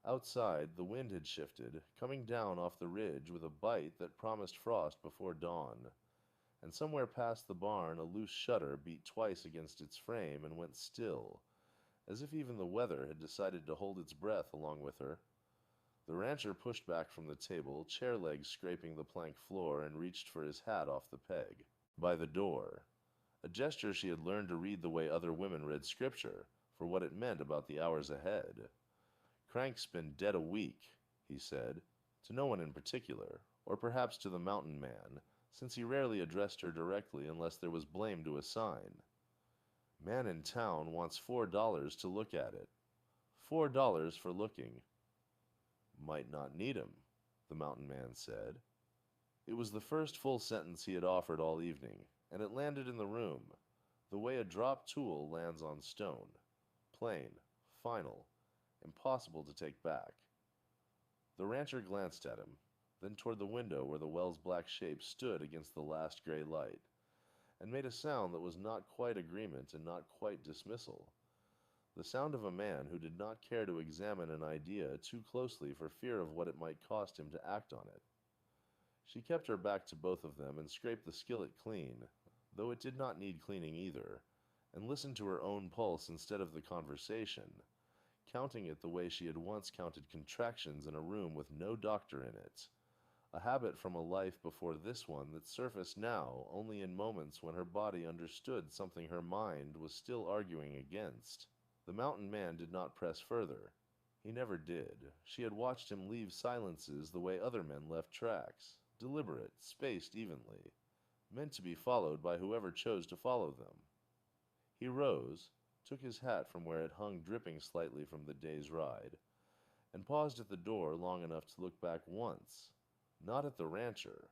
Outside, the wind had shifted, coming down off the ridge with a bite that promised frost before dawn, and somewhere past the barn a loose shutter beat twice against its frame and went still, as if even the weather had decided to hold its breath along with her. The rancher pushed back from the table, chair legs scraping the plank floor, and reached for his hat off the peg. By the door. A gesture she had learned to read the way other women read scripture, for what it meant about the hours ahead. "Crank's been dead a week," he said, to no one in particular, or perhaps to the mountain man, since he rarely addressed her directly unless there was blame to assign. "Man in town wants $4 to look at it. $4 for looking." "Might not need 'em," the mountain man said. It was the first full sentence he had offered all evening, and it landed in the room, the way a dropped tool lands on stone, plain, final, impossible to take back. The rancher glanced at him, then toward the window where the well's black shape stood against the last gray light, and made a sound that was not quite agreement and not quite dismissal. The sound of a man who did not care to examine an idea too closely for fear of what it might cost him to act on it. She kept her back to both of them and scraped the skillet clean, though it did not need cleaning either, and listened to her own pulse instead of the conversation, counting it the way she had once counted contractions in a room with no doctor in it, a habit from a life before this one that surfaced now only in moments when her body understood something her mind was still arguing against. The mountain man did not press further. He never did. She had watched him leave silences the way other men left tracks, deliberate, spaced evenly, meant to be followed by whoever chose to follow them. He rose, took his hat from where it hung dripping slightly from the day's ride, and paused at the door long enough to look back once, not at the rancher,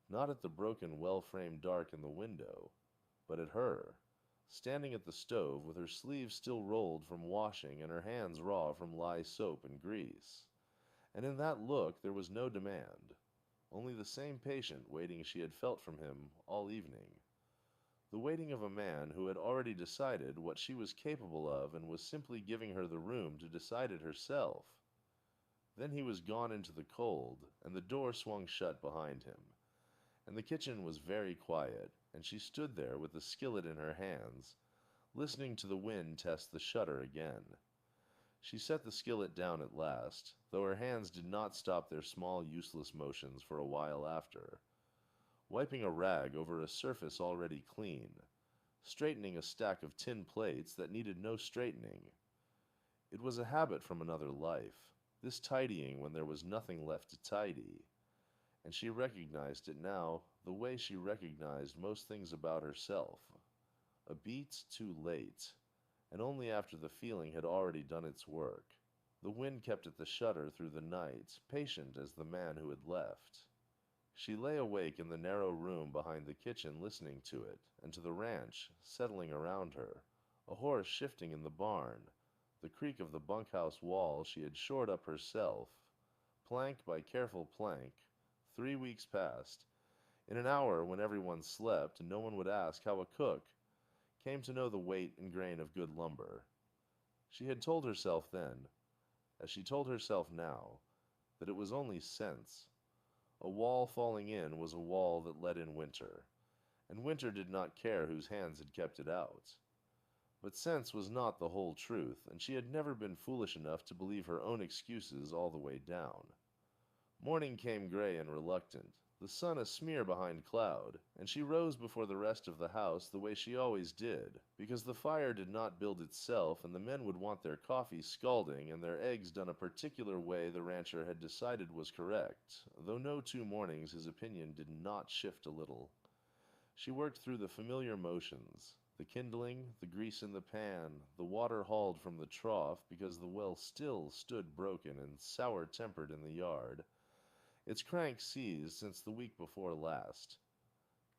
not at the broken, well-framed dark in the window, but at her, standing at the stove with her sleeves still rolled from washing and her hands raw from lye soap and grease. And in that look there was no demand, only the same patient waiting she had felt from him all evening. The waiting of a man who had already decided what she was capable of and was simply giving her the room to decide it herself. Then he was gone into the cold, and the door swung shut behind him, and the kitchen was very quiet, and she stood there with the skillet in her hands, listening to the wind test the shutter again. She set the skillet down at last, though her hands did not stop their small useless motions for a while after, wiping a rag over a surface already clean, straightening a stack of tin plates that needed no straightening. It was a habit from another life, this tidying when there was nothing left to tidy, and she recognized it now the way she recognized most things about herself, a beat too late, and only after the feeling had already done its work. The wind kept at the shutter through the night, patient as the man who had left. She lay awake in the narrow room behind the kitchen listening to it, and to the ranch settling around her, a horse shifting in the barn, the creak of the bunkhouse wall she had shored up herself, plank by careful plank. 3 weeks passed. In an hour when everyone slept and no one would ask how a cook came to know the weight and grain of good lumber. She had told herself then, as she told herself now, that it was only sense. A wall falling in was a wall that let in winter, and winter did not care whose hands had kept it out. But sense was not the whole truth, and she had never been foolish enough to believe her own excuses all the way down. Morning came gray and reluctant, the sun a smear behind cloud, and she rose before the rest of the house the way she always did, because the fire did not build itself and the men would want their coffee scalding and their eggs done a particular way the rancher had decided was correct, though no 2 mornings his opinion did not shift a little. She worked through the familiar motions, the kindling, the grease in the pan, the water hauled from the trough because the well still stood broken and sour-tempered in the yard, its crank seized since the week before last,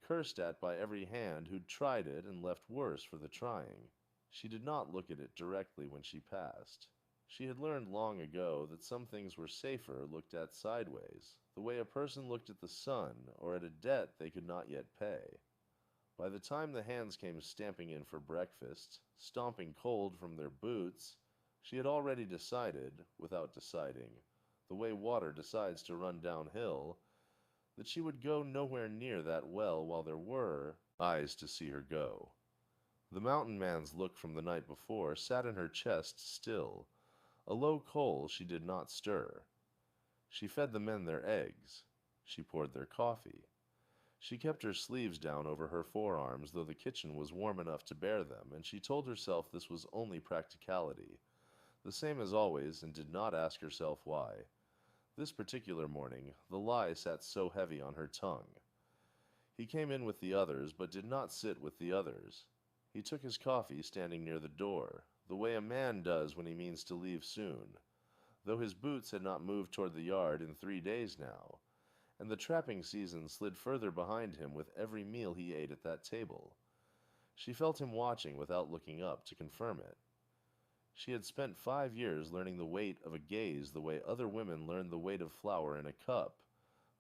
cursed at by every hand who'd tried it and left worse for the trying. She did not look at it directly when she passed. She had learned long ago that some things were safer looked at sideways, the way a person looked at the sun or at a debt they could not yet pay. By the time the hands came stamping in for breakfast, stomping cold from their boots, she had already decided, without deciding, the way water decides to run downhill, that she would go nowhere near that well while there were eyes to see her go. The mountain man's look from the night before sat in her chest still, a low coal she did not stir. She fed the men their eggs. She poured their coffee. She kept her sleeves down over her forearms, though the kitchen was warm enough to bear them, and she told herself this was only practicality, the same as always, and did not ask herself why. This particular morning, the lie sat so heavy on her tongue. He came in with the others, but did not sit with the others. He took his coffee standing near the door, the way a man does when he means to leave soon, though his boots had not moved toward the yard in 3 days now, and the trapping season slid further behind him with every meal he ate at that table. She felt him watching without looking up to confirm it. She had spent 5 years learning the weight of a gaze the way other women learned the weight of flour in a cup,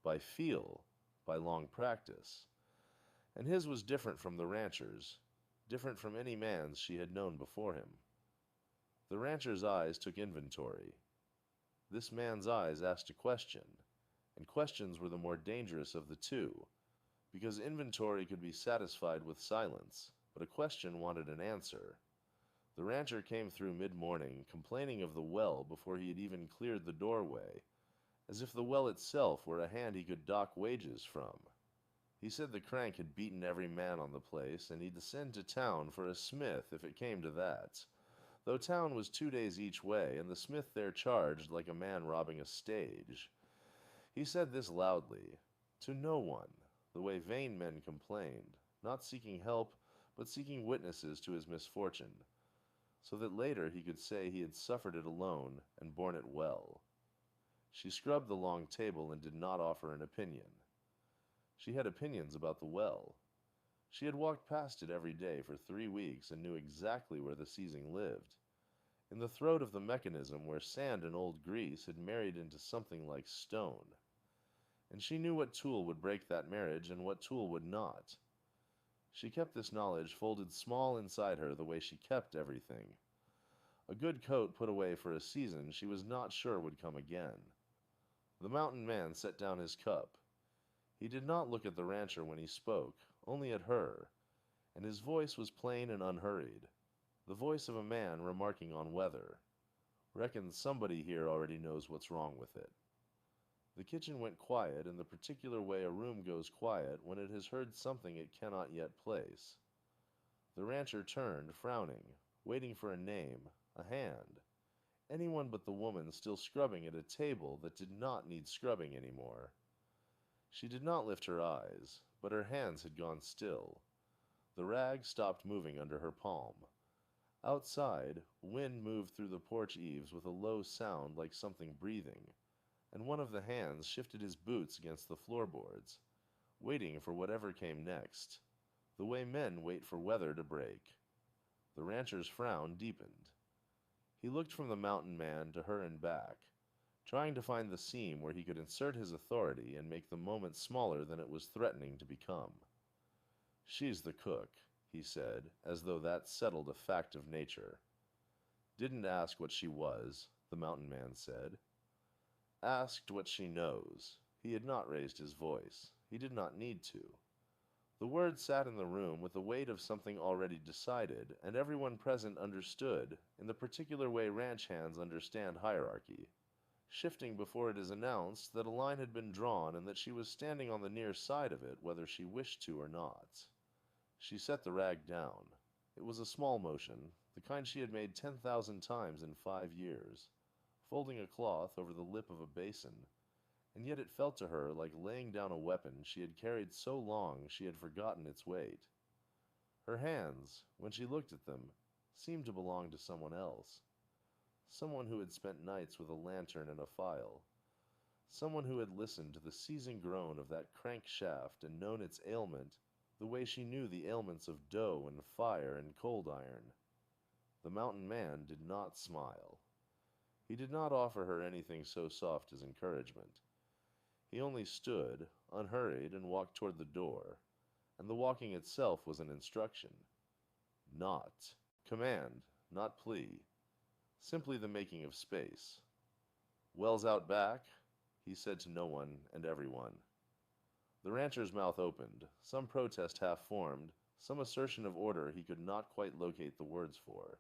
by feel, by long practice. And his was different from the rancher's, different from any man's she had known before him. The rancher's eyes took inventory. This man's eyes asked a question, and questions were the more dangerous of the two, because inventory could be satisfied with silence, but a question wanted an answer. The rancher came through mid-morning, complaining of the well before he had even cleared the doorway, as if the well itself were a hand he could dock wages from. He said the crank had beaten every man on the place, and he'd send to town for a smith if it came to that, though town was 2 days each way, and the smith there charged like a man robbing a stage. He said this loudly, to no one, the way vain men complained, not seeking help, but seeking witnesses to his misfortune, so that later he could say he had suffered it alone and borne it well. She scrubbed the long table and did not offer an opinion. She had opinions about the well. She had walked past it every day for 3 weeks and knew exactly where the seizing lived, in the throat of the mechanism where sand and old grease had married into something like stone. And she knew what tool would break that marriage and what tool would not. She kept this knowledge folded small inside her the way she kept everything. A good coat put away for a season she was not sure would come again. The mountain man set down his cup. He did not look at the rancher when he spoke, only at her, and his voice was plain and unhurried, the voice of a man remarking on weather. Reckon somebody here already knows what's wrong with it. The kitchen went quiet in the particular way a room goes quiet when it has heard something it cannot yet place. The rancher turned, frowning, waiting for a name, a hand. Anyone but the woman still scrubbing at a table that did not need scrubbing anymore. She did not lift her eyes, but her hands had gone still. The rag stopped moving under her palm. Outside, wind moved through the porch eaves with a low sound like something breathing, and one of the hands shifted his boots against the floorboards, waiting for whatever came next, the way men wait for weather to break. The rancher's frown deepened. He looked from the mountain man to her and back, trying to find the seam where he could insert his authority and make the moment smaller than it was threatening to become. "She's the cook," he said, as though that settled a fact of nature. "Didn't ask what she was," the mountain man said. "Asked what she knows." He had not raised his voice. He did not need to. The words sat in the room with the weight of something already decided, and everyone present understood, in the particular way ranch hands understand hierarchy, shifting before it is announced that a line had been drawn and that she was standing on the near side of it whether she wished to or not. She set the rag down. It was a small motion, the kind she had made 10,000 times in 5 years, folding a cloth over the lip of a basin, and yet it felt to her like laying down a weapon she had carried so long she had forgotten its weight. Her hands, when she looked at them, seemed to belong to someone else, someone who had spent nights with a lantern and a file, someone who had listened to the seizing groan of that crank shaft and known its ailment the way she knew the ailments of dough and fire and cold iron. The mountain man did not smile. He did not offer her anything so soft as encouragement. He only stood, unhurried, and walked toward the door, and the walking itself was an instruction. Not command, not plea, simply the making of space. "Wells out back?" he said to no one and everyone. The rancher's mouth opened, some protest half-formed, some assertion of order he could not quite locate the words for.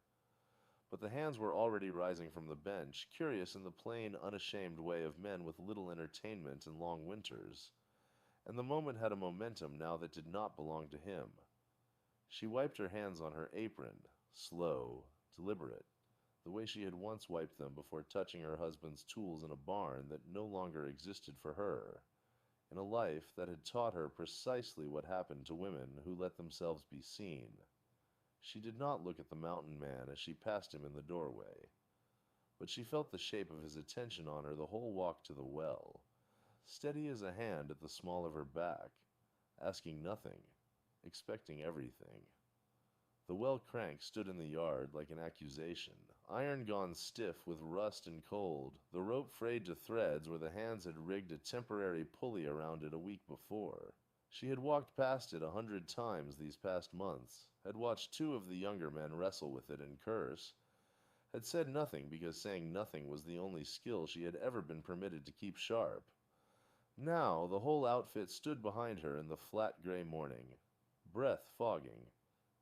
But the hands were already rising from the bench, curious in the plain, unashamed way of men with little entertainment and long winters, and the moment had a momentum now that did not belong to him. She wiped her hands on her apron, slow, deliberate, the way she had once wiped them before touching her husband's tools in a barn that no longer existed for her, in a life that had taught her precisely what happened to women who let themselves be seen. She did not look at the mountain man as she passed him in the doorway, but she felt the shape of his attention on her the whole walk to the well, steady as a hand at the small of her back, asking nothing, expecting everything. The well crank stood in the yard like an accusation, iron gone stiff with rust and cold, the rope frayed to threads where the hands had rigged a temporary pulley around it a week before. She had walked past it 100 times these past months, had watched 2 of the younger men wrestle with it and curse, had said nothing because saying nothing was the only skill she had ever been permitted to keep sharp. Now the whole outfit stood behind her in the flat gray morning, breath fogging,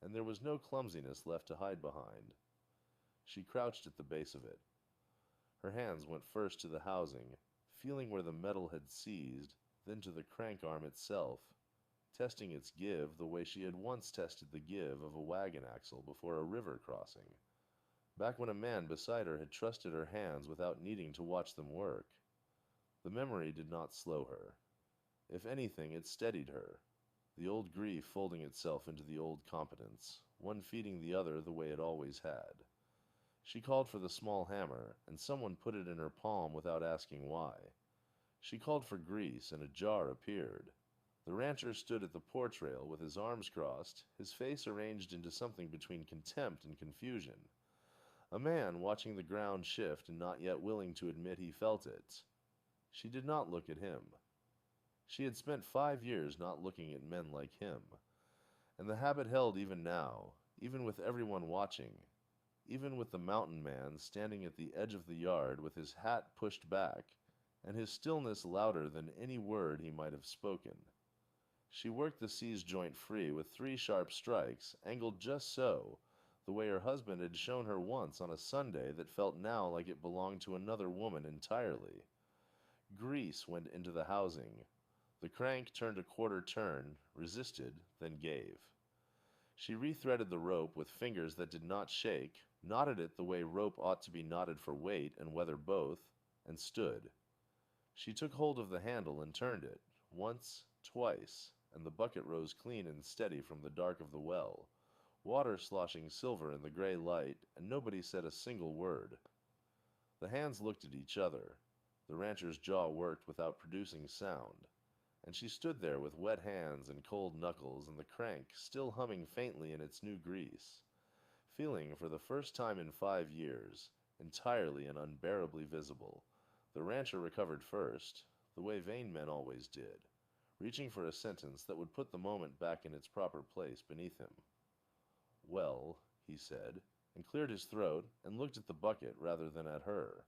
and there was no clumsiness left to hide behind. She crouched at the base of it. Her hands went first to the housing, feeling where the metal had seized, then to the crank arm itself, testing its give the way she had once tested the give of a wagon axle before a river crossing, back when a man beside her had trusted her hands without needing to watch them work. The memory did not slow her. If anything, it steadied her, the old grief folding itself into the old competence, one feeding the other the way it always had. She called for the small hammer, and someone put it in her palm without asking why. She called for grease, and a jar appeared. The rancher stood at the porch rail with his arms crossed, his face arranged into something between contempt and confusion. A man watching the ground shift and not yet willing to admit he felt it. She did not look at him. She had spent 5 years not looking at men like him, and the habit held even now, even with everyone watching, even with the mountain man standing at the edge of the yard with his hat pushed back, and his stillness louder than any word he might have spoken. She worked the seize joint free with 3 sharp strikes, angled just so, the way her husband had shown her once on a Sunday that felt now like it belonged to another woman entirely. Grease went into the housing. The crank turned a quarter turn, resisted, then gave. She rethreaded the rope with fingers that did not shake, knotted it the way rope ought to be knotted for weight and weather both, and stood. She took hold of the handle and turned it, once, twice, and the bucket rose clean and steady from the dark of the well, water sloshing silver in the gray light, and nobody said a single word. The hands looked at each other. The rancher's jaw worked without producing sound, and she stood there with wet hands and cold knuckles and the crank still humming faintly in its new grease, feeling for the first time in 5 years, entirely and unbearably visible. The rancher recovered first, the way vain men always did, reaching for a sentence that would put the moment back in its proper place beneath him. "Well," he said, and cleared his throat and looked at the bucket rather than at her.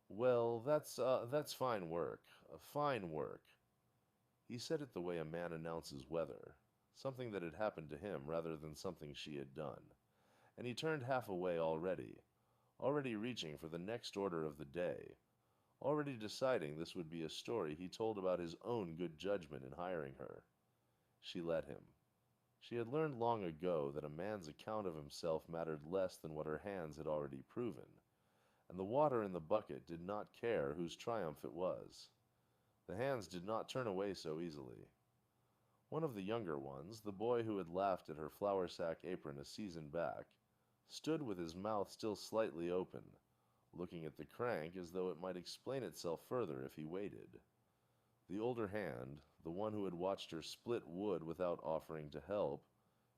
"Well, that's fine work, fine work." He said it the way a man announces weather, something that had happened to him rather than something she had done, and he turned half away already reaching for the next order of the day, already deciding this would be a story he told about his own good judgment in hiring her. She let him. She had learned long ago that a man's account of himself mattered less than what her hands had already proven, and the water in the bucket did not care whose triumph it was. The hands did not turn away so easily. One of the younger ones, the boy who had laughed at her flour sack apron a season back, stood with his mouth still slightly open, looking at the crank as though it might explain itself further if he waited. The older hand, the one who had watched her split wood without offering to help,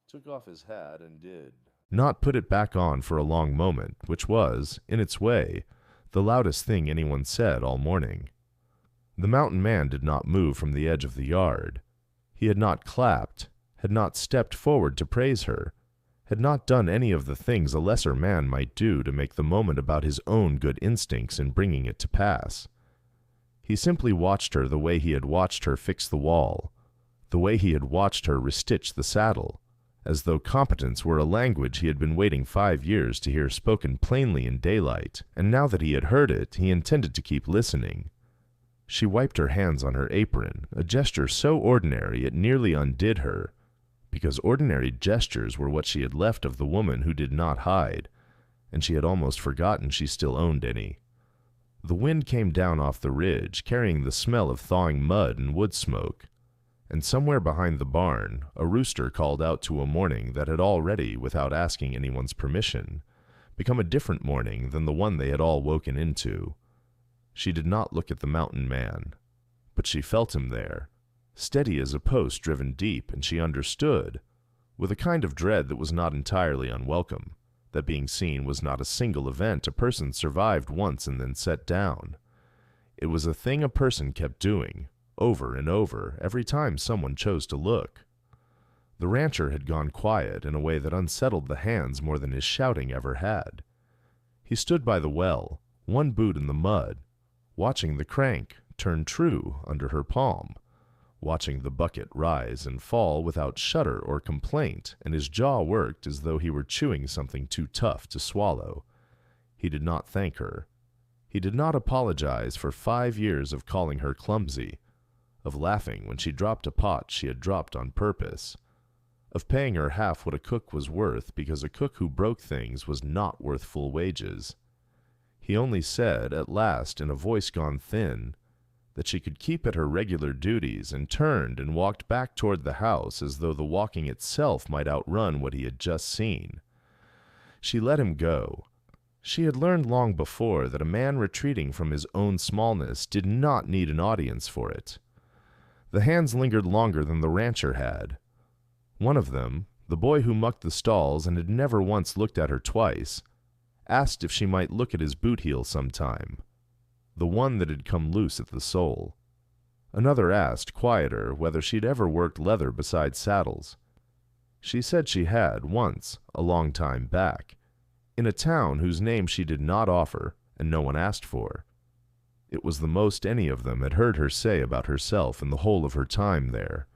took off his hat and did not put it back on for a long moment, which was, in its way, the loudest thing anyone said all morning. The mountain man did not move from the edge of the yard. He had not clapped, had not stepped forward to praise her, had not done any of the things a lesser man might do to make the moment about his own good instincts in bringing it to pass. He simply watched her the way he had watched her fix the wall, the way he had watched her restitch the saddle, as though competence were a language he had been waiting 5 years to hear spoken plainly in daylight, and now that he had heard it, he intended to keep listening. She wiped her hands on her apron, a gesture so ordinary it nearly undid her, because ordinary gestures were what she had left of the woman who did not hide, and she had almost forgotten she still owned any. The wind came down off the ridge, carrying the smell of thawing mud and wood smoke, and somewhere behind the barn a rooster called out to a morning that had already, without asking anyone's permission, become a different morning than the one they had all woken into. She did not look at the mountain man, but she felt him there, steady as a post driven deep, and she understood, with a kind of dread that was not entirely unwelcome, that being seen was not a single event a person survived once and then set down. It was a thing a person kept doing, over and over, every time someone chose to look. The rancher had gone quiet in a way that unsettled the hands more than his shouting ever had. He stood by the well, one boot in the mud, watching the crank turn true under her palm, watching the bucket rise and fall without shudder or complaint, and his jaw worked as though he were chewing something too tough to swallow. He did not thank her. He did not apologize for 5 years of calling her clumsy, of laughing when she dropped a pot she had dropped on purpose, of paying her half what a cook was worth because a cook who broke things was not worth full wages. He only said, at last, in a voice gone thin, that she could keep at her regular duties, and turned and walked back toward the house as though the walking itself might outrun what he had just seen. She let him go. She had learned long before that a man retreating from his own smallness did not need an audience for it. The hands lingered longer than the rancher had. One of them, the boy who mucked the stalls and had never once looked at her twice, asked if she might look at his boot heel sometime, the one that had come loose at the sole. Another asked, quieter, whether she'd ever worked leather besides saddles. She said she had, once, a long time back, in a town whose name she did not offer and no one asked for. It was the most any of them had heard her say about herself in the whole of her time there,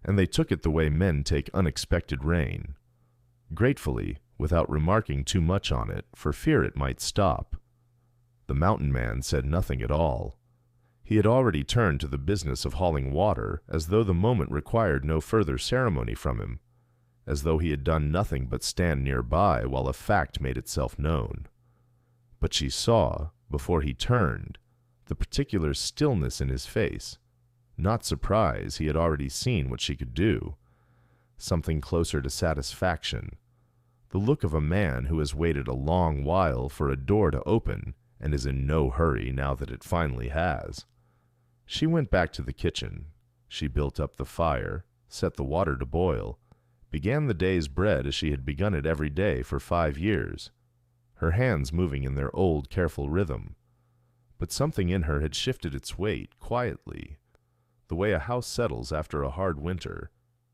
and they took it the way men take unexpected rain, gratefully, without remarking too much on it, for fear it might stop. The mountain man said nothing at all. He had already turned to the business of hauling water, as though the moment required no further ceremony from him, as though he had done nothing but stand nearby while a fact made itself known. But she saw, before he turned, the particular stillness in his face, not surprise. He had already seen what she could do. Something closer to satisfaction. The look of a man who has waited a long while for a door to open and is in no hurry now that it finally has. She went back to the kitchen. She built up the fire, set the water to boil, began the day's bread as she had begun it every day for 5 years, her hands moving in their old careful rhythm. But something in her had shifted its weight quietly, the way a house settles after a hard winter,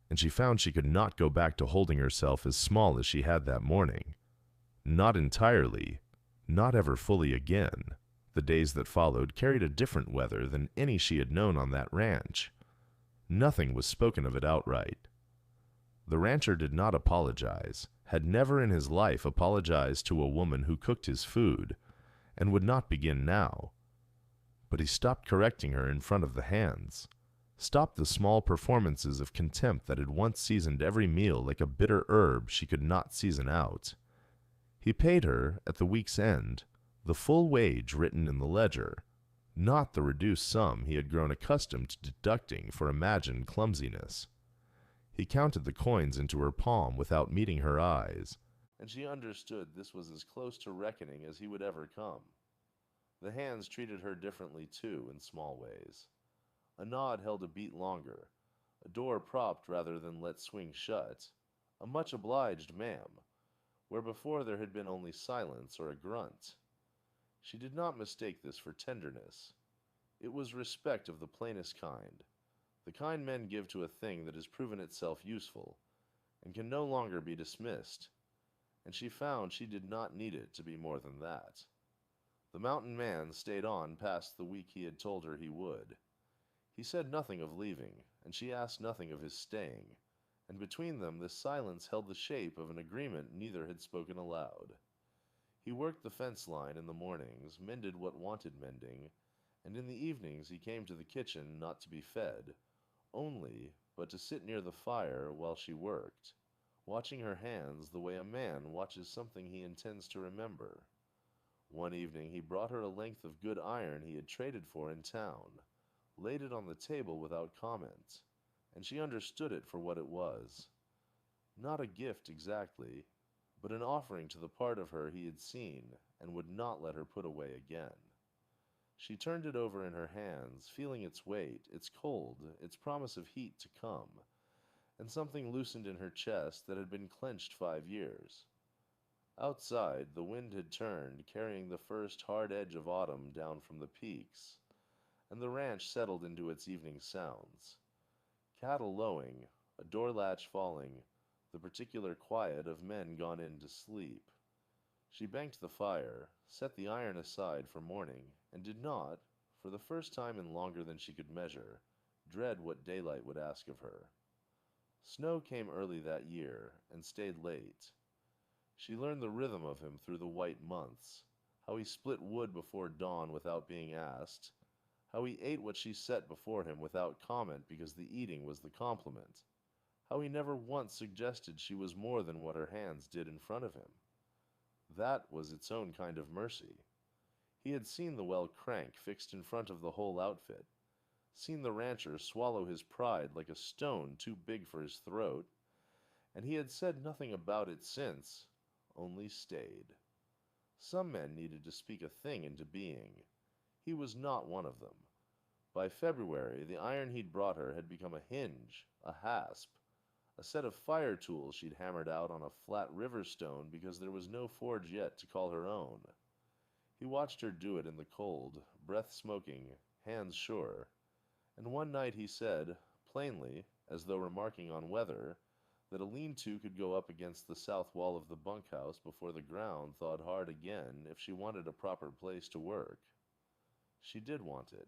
and she found she could not go back to holding herself as small as she had that morning. Not entirely, not ever fully again. The days that followed carried a different weather than any she had known on that ranch. Nothing was spoken of it outright. The rancher did not apologize, had never in his life apologized to a woman who cooked his food, and would not begin now. But he stopped correcting her in front of the hands, stopped the small performances of contempt that had once seasoned every meal like a bitter herb she could not season out. He paid her, at the week's end, the full wage written in the ledger, not the reduced sum he had grown accustomed to deducting for imagined clumsiness. He counted the coins into her palm without meeting her eyes, and she understood this was as close to reckoning as he would ever come. The hands treated her differently, too, in small ways. A nod held a beat longer, a door propped rather than let swing shut, a much obliged ma'am, where before there had been only silence or a grunt. She did not mistake this for tenderness. It was respect of the plainest kind, the kind men give to a thing that has proven itself useful, and can no longer be dismissed, and she found she did not need it to be more than that. The mountain man stayed on past the week he had told her he would. He said nothing of leaving, and she asked nothing of his staying, and between them this silence held the shape of an agreement neither had spoken aloud. He worked the fence line in the mornings, mended what wanted mending, and in the evenings he came to the kitchen not to be fed, only, but to sit near the fire while she worked, watching her hands the way a man watches something he intends to remember. One evening he brought her a length of good iron he had traded for in town, laid it on the table without comment, and she understood it for what it was. Not a gift exactly, but an offering to the part of her he had seen and would not let her put away again. She turned it over in her hands, feeling its weight, its cold, its promise of heat to come, and something loosened in her chest that had been clenched 5 years. Outside, the wind had turned, carrying the first hard edge of autumn down from the peaks, and the ranch settled into its evening sounds. Cattle lowing, a door latch falling, the particular quiet of men gone in to sleep. She banked the fire, set the iron aside for morning, and did not, for the first time in longer than she could measure, dread what daylight would ask of her. Snow came early that year and stayed late. She learned the rhythm of him through the white months, how he split wood before dawn without being asked, how he ate what she set before him without comment because the eating was the compliment, how he never once suggested she was more than what her hands did in front of him. That was its own kind of mercy. He had seen the well crank fixed in front of the whole outfit, seen the rancher swallow his pride like a stone too big for his throat, and he had said nothing about it since, only stayed. Some men needed to speak a thing into being. He was not one of them. By February, the iron he'd brought her had become a hinge, a hasp, a set of fire tools she'd hammered out on a flat river stone because there was no forge yet to call her own. He watched her do it in the cold, breath smoking, hands sure, and one night he said, plainly, as though remarking on weather, that a lean-to could go up against the south wall of the bunkhouse before the ground thawed hard again if she wanted a proper place to work. She did want it.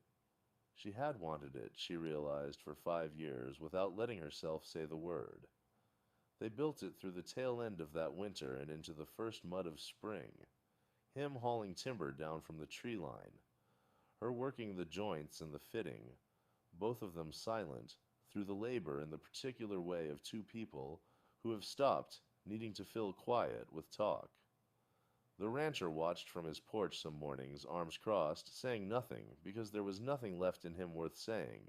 She had wanted it, she realized, for 5 years without letting herself say the word. They built it through the tail end of that winter and into the first mud of spring, him hauling timber down from the tree line, her working the joints and the fitting, both of them silent, through the labor in the particular way of two people who have stopped needing to fill quiet with talk. The rancher watched from his porch some mornings, arms crossed, saying nothing, because there was nothing left in him worth saying.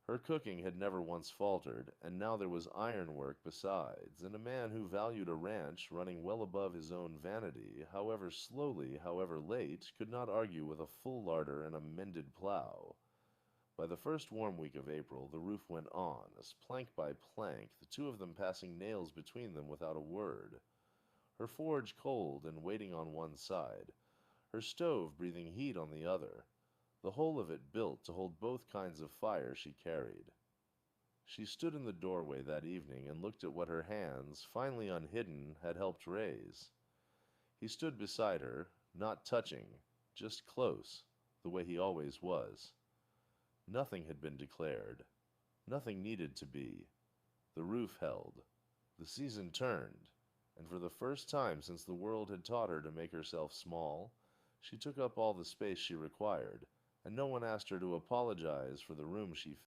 Her cooking had never once faltered, and now there was ironwork besides, and a man who valued a ranch running well above his own vanity, however slowly, however late, could not argue with a full larder and a mended plow. By the first warm week of April, the roof went on, as plank by plank, the two of them passing nails between them without a word. Her forge cold and waiting on one side, her stove breathing heat on the other, the whole of it built to hold both kinds of fire she carried. She stood in the doorway that evening and looked at what her hands, finally unhidden, had helped raise. He stood beside her, not touching, just close, the way he always was. Nothing had been declared. Nothing needed to be. The roof held. The season turned, and for the first time since the world had taught her to make herself small, she took up all the space she required, and no one asked her to apologize for the room she